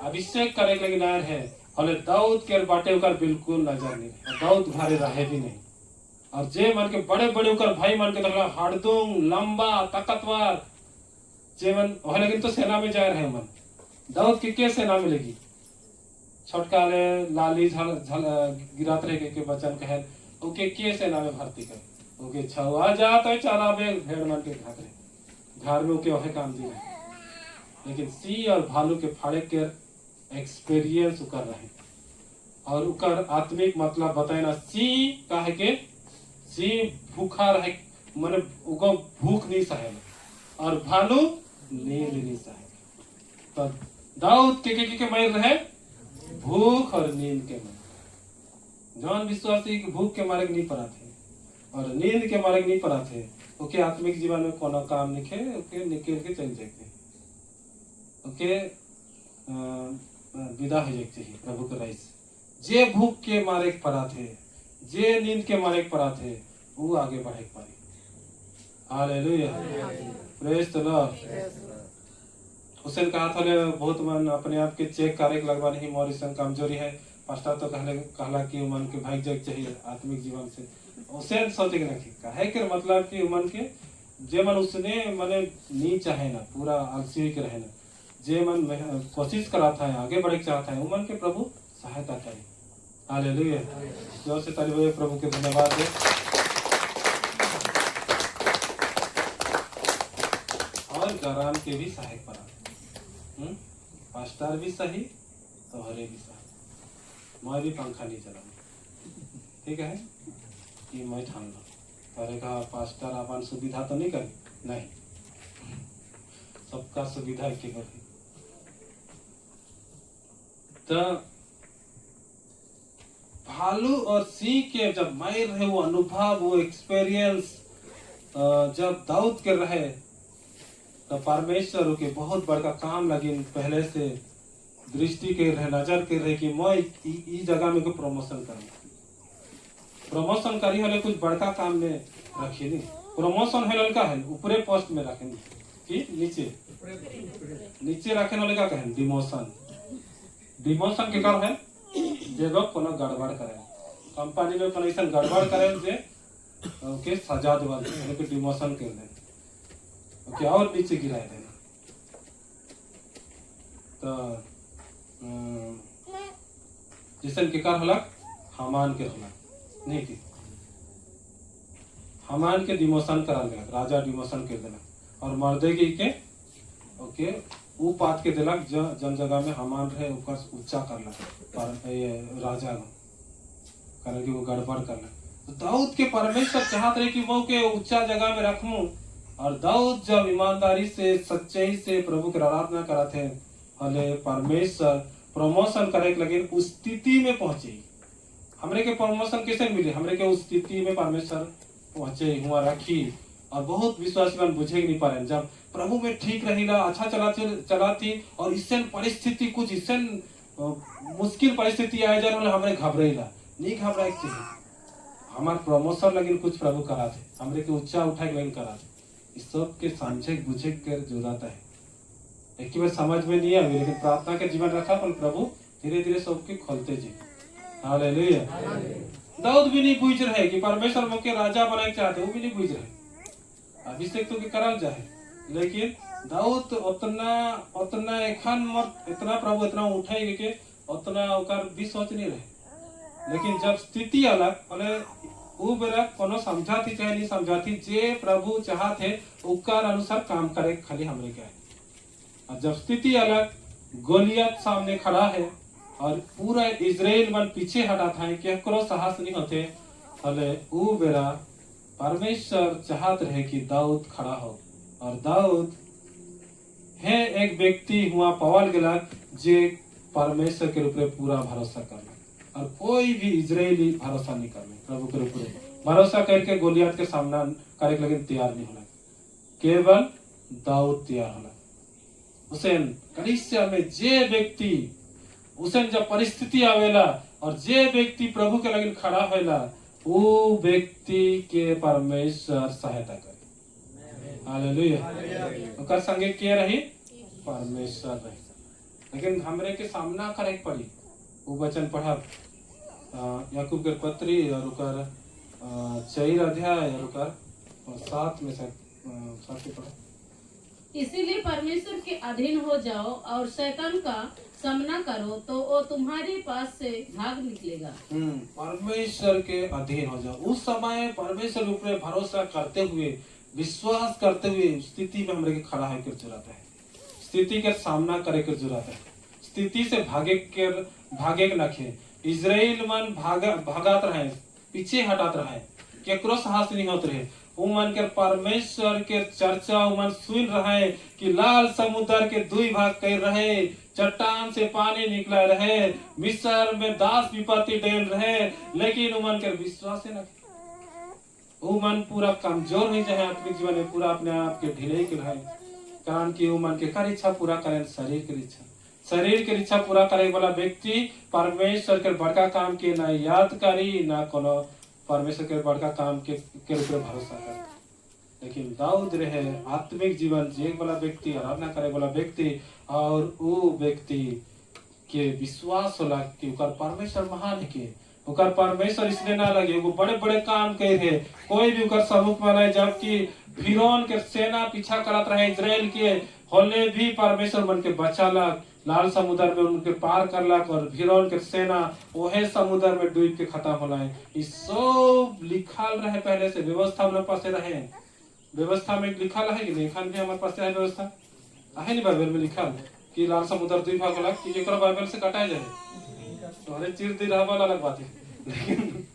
अभिषेक करे के लगे आए हैं, हले दाऊद के बाटे उकर बिल्कुल नजर नहीं, दाऊद घरे रहे भी नहीं। और जे मन के बड़े बड़े उकर भाई मन के देखला हड़दुंग लंबा ताकतवर जे मन हो, लेकिन तो सेना में जा रहे मन, दाऊद के सेना में लगी छोटका ले लाली झल झल गिरात रहे के बचन कहे ओके के सेना में भर्ती कर, ओके छवा जात है चारा बे भेड़ मन के घात रहे घर में ओके वही काम दी रहे, लेकिन सी और भालू के फाड़े के एक्सपीरियंस कर रहे, और उकर आत्मिक मतलब बताए ना, सी काहे के सी भूखा रहे, माने उको भूख नहीं सहे, और भालू नींद नहीं सहे। तो दाऊद के मार रहे भूख और नींद के मारे, जौन विश्वासी भूख के मारे नहीं पड़ा थे और नींद के मारे नहीं पड़ा थे, ओके आत्मिक जीवन में कोनो काम नहीं खे, ओके निकल के चल जाते, ओके विदा हो जाए चाहिए प्रभु के राइस। जे भूख के मारे पड़ा थे, जे नींद के मारे पड़ा थे, वो आगे बढ़े पारी। Hallelujah, praise the Lord. Hussain कहा था बहुत मन अपने आप के चेक करे लगवा नहीं, मोर इसमें कमजोरी है, पास्टर तो कहला कि मन के भाग जाग चाहिए आत्मिक जीवन से। हुसैन सोचे के नहीं कहे के मतलब कि मन के जे मन उसने मने नहीं चाहे ना, पूरा आलसी के रहे ना, जे मन कोशिश कराता है आगे बढ़े चाहता है, मन के प्रभु सहायता करे। हालेलुया, जोर से ताली बजाइए प्रभु के धन्यवाद दे। और गराम के भी सहायक पड़ा, पास्टर भी सही तो हरे भी सही, मैं भी पंखा नहीं चला, ठीक है कि मैं ठान लो करे का पास्टर अपन सुविधा तो नहीं करे, नहीं, सबका सुविधा के बदे। तो भालू और सिंह के जब मार रहे वो अनुभव, वो एक्सपीरियंस जब दाऊद के रहे, तो परमेश्वर के बहुत बड़का काम लगी, पहले से दृष्टि के रहे, नजर के रहे कि मैं इस जगह में को प्रमोशन करूँ, प्रमोशन करी होले कुछ बड़का काम में रखी नहीं, प्रमोशन है लड़का है ऊपरे पोस्ट में रखेंगे कि नीचे नीचे रखे वाले का कहें डिमोशन, डिमोशन के कारण है जे लोग कोनो गड़बड़ करे, कंपनी में कोनो ऐसा गड़बड़ करे जे ओके सजा देवल उनके डिमोशन कर दे, ओके और नीचे गिरा देना। तो जिसन के कारण होला हामान के होला नहीं की, हामान के डिमोशन करा देला, राजा डिमोशन कर देला, और मर्दे के ओके वो पात के दिलक जन जगह में हामान रहे ऊपर ऊंचा करला पर राजा कारण कि वो गड़बड़ करला। तो दाऊद के परमेश्वर चाहत रहे कि वो के ऊंचा जगह में रखूं, और दाऊद जब ईमानदारी से सच्चाई से प्रभु की आराधना करते हैं, हले परमेश्वर प्रमोशन करे लगे उस स्थिति में पहुंचे। हमरे के प्रमोशन कैसे मिले, हमरे के उस स्थिति में परमेश्वर पहुंचे हुआ रखी, और बहुत विश्वासी बन बुझे नहीं पा रहे, जब प्रभु में ठीक रहीला, अच्छा चलाती और इससे परिस्थिति कुछ इससे मुश्किल परिस्थिति आ जाए हमें घबराइला नहीं, घबराए चाहिए हमारे प्रमोशन लगे कुछ प्रभु करा थे, हमरे के ऊंचा उठाए लगे करा थे, इस सब के समझे बुझे कर जरूरत है। एक बार समझ में नहीं आवे, लेकिन प्रार्थना के जीवन रखा पर प्रभु धीरे धीरे सबके खोलते जी। हालेलुया। दाऊद भी नहीं पूछ रहे कि परमेश्वर मुझे राजा बनाए चाहते, वो भी नहीं पूछ रहे, अभिषेक तो कराल जाए, लेकिन दाऊद उतना उतना एखन मत इतना प्रभु इतना उठाए के उतना ओकर भी सोच नहीं रहे। लेकिन जब स्थिति अलग बोले उ बेरा कोनो समझाती चाहे नहीं समझाती, जे प्रभु चाहते उकर अनुसार काम करे खाली हमरे के। और जब स्थिति अलग, गोलियत सामने खड़ा है और पूरा इजराइल मन पीछे हटा था, केकरो साहस नहीं होते, हले उ बेरा परमेश्वर चाहत रहे कि दाऊद खड़ा हो। और दाऊद है एक व्यक्ति हुआ पवल गेला जे परमेश्वर के ऊपर पूरा भरोसा करना, और कोई भी इजरायली भरोसा नहीं करना प्रभु के ऊपर भरोसा करके गोलियत के सामना करे के लेकिन तैयार नहीं होना। केवल दाऊद तैयार होला। हुसैन कलीसिया में जे व्यक्ति हुसैन जब परिस्थिति आवेला और जे व्यक्ति प्रभु के लगिन खड़ा होएला, वो व्यक्ति के परमेश्वर सहायता करे। हालेलुया। ओकर संगे के रही? परमेश्वर रही। लेकिन हमरे के सामना करे के पड़ी। वो वचन पढ़ब याकूब के पत्री और ओकर 4 अध्याय और ओकर 7 में से 7 के पढ़ब। इसीलिए परमेश्वर के अधीन हो जाओ और शैतान का सामना करो तो वो तुम्हारे पास से भाग निकलेगा। परमेश्वर के अधीन हो जाओ। उस समय परमेश्वर के ऊपर भरोसा करते हुए, विश्वास करते हुए स्थिति में हमरे के खड़ा होकर के जरूरत है। स्थिति के सामना करे के जरूरत है। स्थिति से भागे के नखे। इजराइल मन भागत रहे, पीछे हटात रहे, केकरो साहस नहीं होत रहे। उमन के परमेश्वर के चर्चा उमन सुन रहे कि लाल समुद्र के 2 भाग कर रहे, चट्टान से पानी निकला रहे, मिस्र में दास विपत्ति डेल रहे, लेकिन उमन के विश्वास है ना, उमन पूरा कमजोर नहीं जाए आत्मिक जीवन में, पूरा अपने आप के ढीले के रहे। कारण कि उमन के कर इच्छा पूरा करें, शरीर के इच्छा पूरा करे वाला व्यक्ति परमेश्वर के बड़का काम के ना याद करी, ना कोनो परमेश्वर के बड़का काम के ऊपर भरोसा कर। लेकिन दाऊद रहे आत्मिक जीवन जी वाला व्यक्ति, आराधना करे वाला व्यक्ति, और वो व्यक्ति के विश्वास होला कि ओकर परमेश्वर महान है के ओकर परमेश्वर इसलिए ना लगे वो बड़े बड़े काम करे थे, कोई भी ओकर सम्मुख में नहीं, जबकि फिरौन के सेना पीछा करत रहे इजराइल के, होले भी परमेश्वर मन के बचालक, लाल समुद्र में उनके पार करलक, और फिरौन के सेना ओहे समुद्र में डूब के खत्म होला है। ई सब लिखल रहे पहले से, व्यवस्था हमारे पास रहे। व्यवस्था में लिखल है कि नहीं? खान भी हमारे पास है व्यवस्था है नहीं बाइबल में लिखल कि लाल समुद्र 2 भाग होला कि एकरा बाइबल से कटाए जाए तो हरे चीर दी रहबा अलग बात है। लेकिन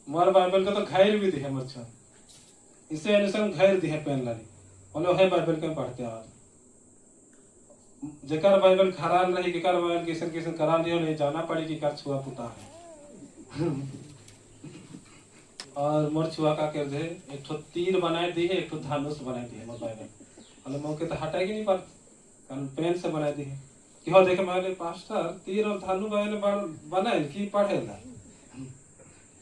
मोर बाइबल का तो घायल भी दिए मच्छर, इसे अनुसार घायल दिए पेन लानी बोलो है बाइबल के पढ़ते आज जेकर बाइबल खराल रही, केकर बाइबल किसन करा लियो नहीं जाना पड़ी कि कर छुआ पुता है। और मोर छुआ का कर दे एक ठो तीर बनाए दी है, एक ठो धनुष बनाए दी है मोर बाइबल, अरे मौके तो हटाएगी नहीं पर कारण पेन से बनाए दी है कि हो देखे मारे पास्टर तीर और धनु बाइबल बनाए कि पढ़ेला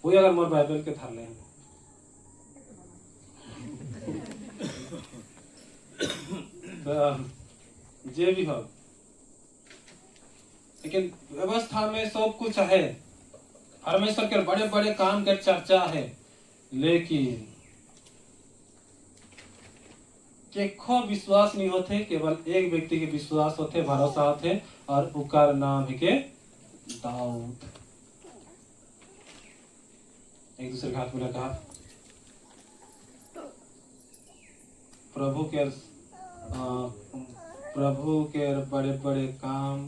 वो अगर मोर बाइबल के धर ले तो जे भी हो, लेकिन व्यवस्था में सब कुछ है, परमेश्वर के बड़े बड़े काम के चर्चा है, लेकिन केखो विश्वास नहीं होते, केवल एक व्यक्ति के विश्वास होते, भरोसा होते, और उकर नाम है के दाऊद। एक दूसरे के हाथ में कहा प्रभु के बड़े बड़े काम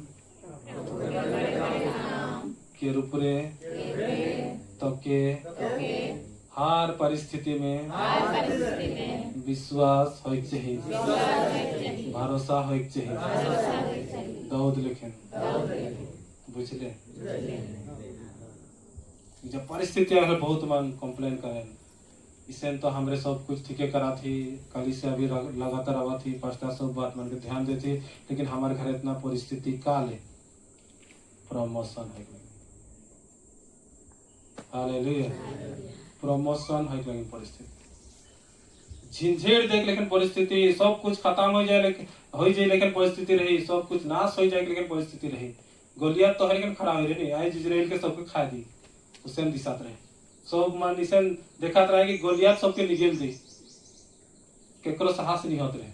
के रूपरे तो के हर परिस्थिति में विश्वास होइक चाहिए, भरोसा होइक चाहिए। दाऊद लिखें बुझले। जब परिस्थिति है बहुत मन कंप्लेन करें, इसे तो हमरे सब कुछ ठीके करा थी, कल से अभी लगातार आवा थी, पास्टर सब बात मन के ध्यान देती, लेकिन हमारे घर इतना परिस्थिति काले प्रमोशन है, हालेलुया, प्रमोशन है, लेकिन परिस्थिति झिंझेड़ देख, लेकिन परिस्थिति सब कुछ खत्म हो जाए, लेकिन परिस्थिति रही, सब कुछ नाश हो जाए, लेकिन परिस्थिति रही। गोलियत तो है लेकिन खड़ा हो रही, आज इजराइल के सबके खा दी, हुसैन दिशात रहे, सब मन निशन देखत रहे कि गोलियत सबके निगल दी, केकरो साहस नहीं होत रहे,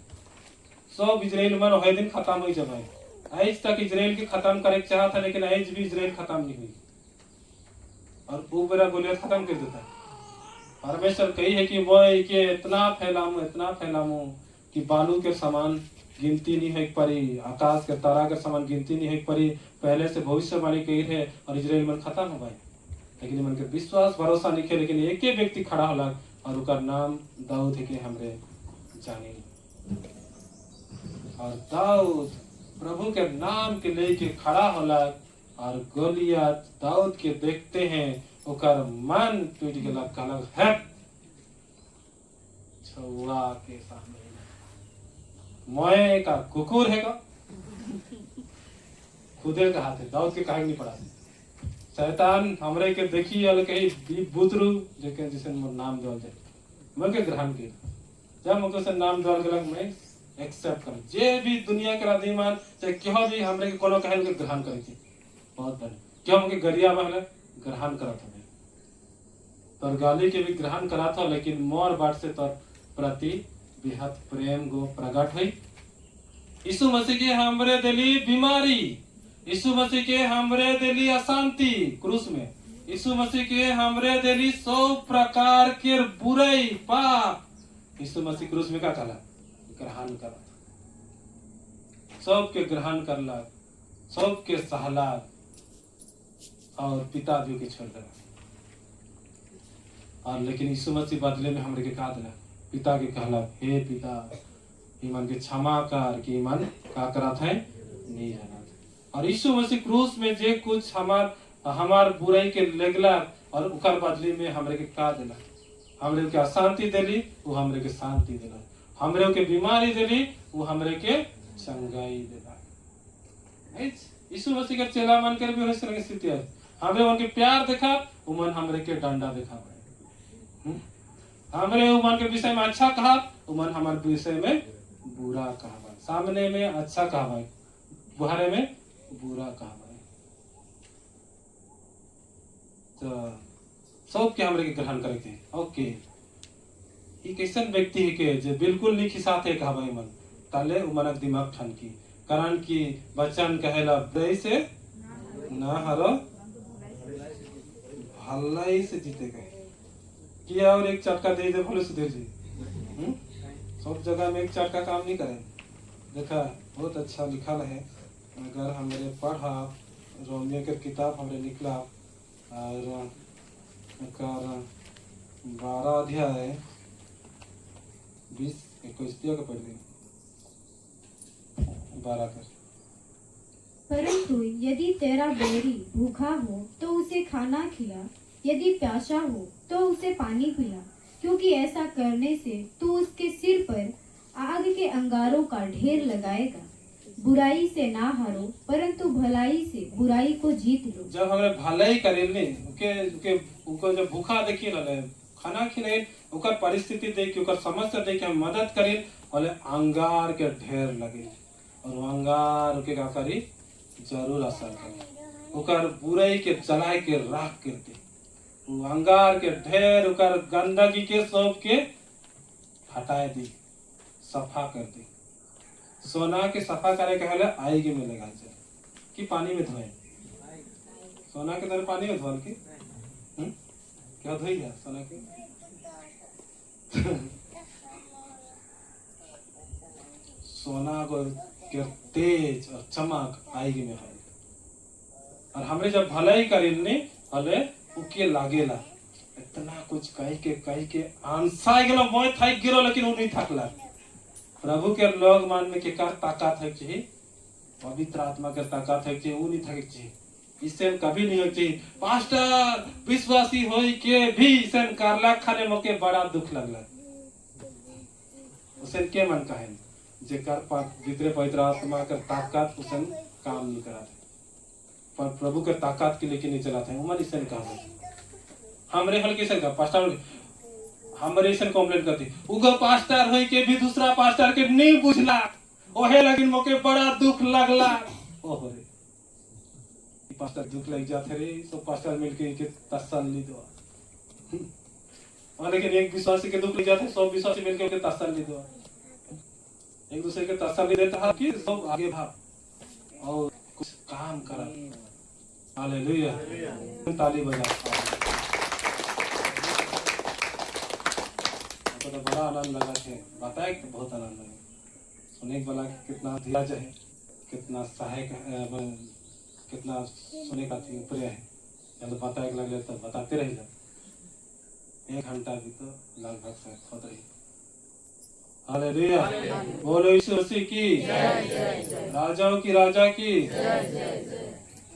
सब इजराइल मन ओहे दिन खत्म हो जाए। आज तक इजराइल के खत्म करे के चाहा था, लेकिन आज भी इजराइल खत्म नहीं हुई, और वो मेरा गोलियत खत्म कर देता है। परमेश्वर कही है कि वो के इतना फैलामू कि बालू के समान गिनती नहीं है परी, आकाश के तारा के समान गिनती नहीं है परी। पहले से भविष्यवाणी कही है और इजराइल मन खत्म हो गए, लेकिन मन के विश्वास भरोसा नहीं है। लेकिन एक ही व्यक्ति खड़ा होला और उसका नाम दाऊद है कि हमरे जाने, और दाऊद प्रभु के नाम के लेके खड़ा होला, और गोलियत दाऊद के देखते हैं ओकर मन टूट गया, कहलक है छुआ के सामने मोए का कुकुर है का खुदे का हाथ है। दाऊद के कहे नहीं पड़ा, शैतान हमरे के देखी अल कही बुतरू जेके जिसे नाम दल जाए मैं के ग्रहण के जब मुझे से नाम दल गलक मैं एक्सेप्ट कर जे भी दुनिया के राधीमान चाहे क्यों भी हमरे के कोनो कहे के ग्रहण करे छी बहुत बने क्यों मुझे गरिया में ग्रहण करत हमें तोर गाली के भी ग्रहण करा था, लेकिन मोर बाट से तोर प्रति बेहद प्रेम गो प्रकट हुई। यीशु मसीह के हमरे दिली बीमारी, यीशु मसीह के हमरे दिली अशांति क्रूस में, यीशु मसीह के हमरे दिली 100 प्रकार के बुराई पाप, यीशु मसीह क्रूस में क्या कला ग्रहण करा, सब के ग्रहण करला, सब के सहला, और पिता जी के छोड़ दिला। और लेकिन यीशु मसीह बदले में हमरे के कहा दिला, पिता के कहला हे पिता ईमान के क्षमा कर कि ईमान का करा था नहीं जाना। और यीशु मसीह क्रूस में जे कुछ हमार बुराई के लगला और उकर बदले में हमरे के का दिला, हमरे के अशांति दिली वो हमरे के शांति दिला, हमरे के बीमारी दिली वो हमरे के चंगाई दिला। यीशु मसीह के चेला मन कर भी हो संग स्थिति है, हमरे उनके प्यार देखा वो मन हमरे के डंडा देखा, हमरे उमन के विषय में अच्छा कहा उमन हमारे विषय में बुरा कहा, सामने में अच्छा कहा बुहारे में बुरा कहा। तो सब के हमरे के ग्रहण करे थे। ओके एक ऐसा व्यक्ति है के जो बिल्कुल नहीं खिसाते कहा मन ताले उमन दिमाग ठन की कारण की बच्चन कहेला दई से ना हरो भलाई से जीते गए किया और एक चटका दे दे बोले सुधीर जी सब जगह में एक चटका काम नहीं करे। देखा बहुत अच्छा लिखा है, अगर हमरे पढ़ा रोमियो के किताब हमरे निकला और 12 अध्याय 20-21 का पढ़ दी 12 कर। परंतु यदि तेरा बैरी भूखा हो तो उसे खाना खिला, यदि प्यासा हो तो उसे पानी पिला, क्योंकि ऐसा करने से तू उसके सिर पर आग के अंगारों का ढेर लगाएगा। बुराई से ना हारो परंतु भलाई से बुराई को जीत लो। जब हमें भलाई करेंगे उनको जब भूखा देखिए ना खाना खिलाए उकर परिस्थिति देख के उकर समस्या देख के हम मदद करें और अंगार के ढेर लगे और वो अंगार के का करी जरूर असर करे, उकर बुराई के जलाए के राख कर दे, अंगार के ढेर उकर गंदगी के सब के हटाए दी, सफा कर दी। सोना के सफा करे कहले आएगी मिलेगा कि पानी में धोए, सोना के तरह पानी में धोल के क्या धोई है सोना के सोना को के तेज और चमक आएगी में है। और हमरे जब भलाई करेंगे हले उके लागेला इतना कुछ कही के आंसा गेलो मोय थक गेलो, लेकिन वो नहीं थकला। प्रभु के लोग मान में के कर ताकत है चाहिए, पवित्र आत्मा के ताकत है चाहिए, वो नहीं थके चाहिए, इससे कभी नहीं हो चाहिए। पास्टर विश्वासी होई के भी इसे करला खाने मौके बड़ा दुख लगला, उसे के मन का है जे कर भीतर पवित्र आत्मा के ताकत उसे काम नहीं कराते, पर प्रभु के ताकत के लेके नहीं चलाते हैं। उमर इसे काम है हमरे हल्के से का पास्टर हमरे इसे कंप्लेंट करती उगो पास्टर होई के भी दूसरा पास्टर के नहीं बुझला ओहे लेकिन मौके बड़ा दुख लगला। ओहो रे पास्टर दुख लग जाते रे, सब पास्टर मिलके के तसल्ली दो और लेकिन एक विश्वासी के दुख लग जाते सब विश्वासी मिलके के तसल्ली दो, एक दूसरे के तसल्ली देता है कि सब आगे भाग। और कुछ काम करा। हालेलुया, ताली बजा। तो बड़ा आनंद लगा थे, बताए कि बहुत आनंद लगा सुने वाला कि कितना धीरज है, कितना सहायक कितना सुने का थी ऊपर है। जब तो बताए लगे तो बताते रह जाओ, 1 घंटा भी तो लगभग से होता रही। हालेलुया, बोलो यीशु मसीह की, राजाओं की राजा की।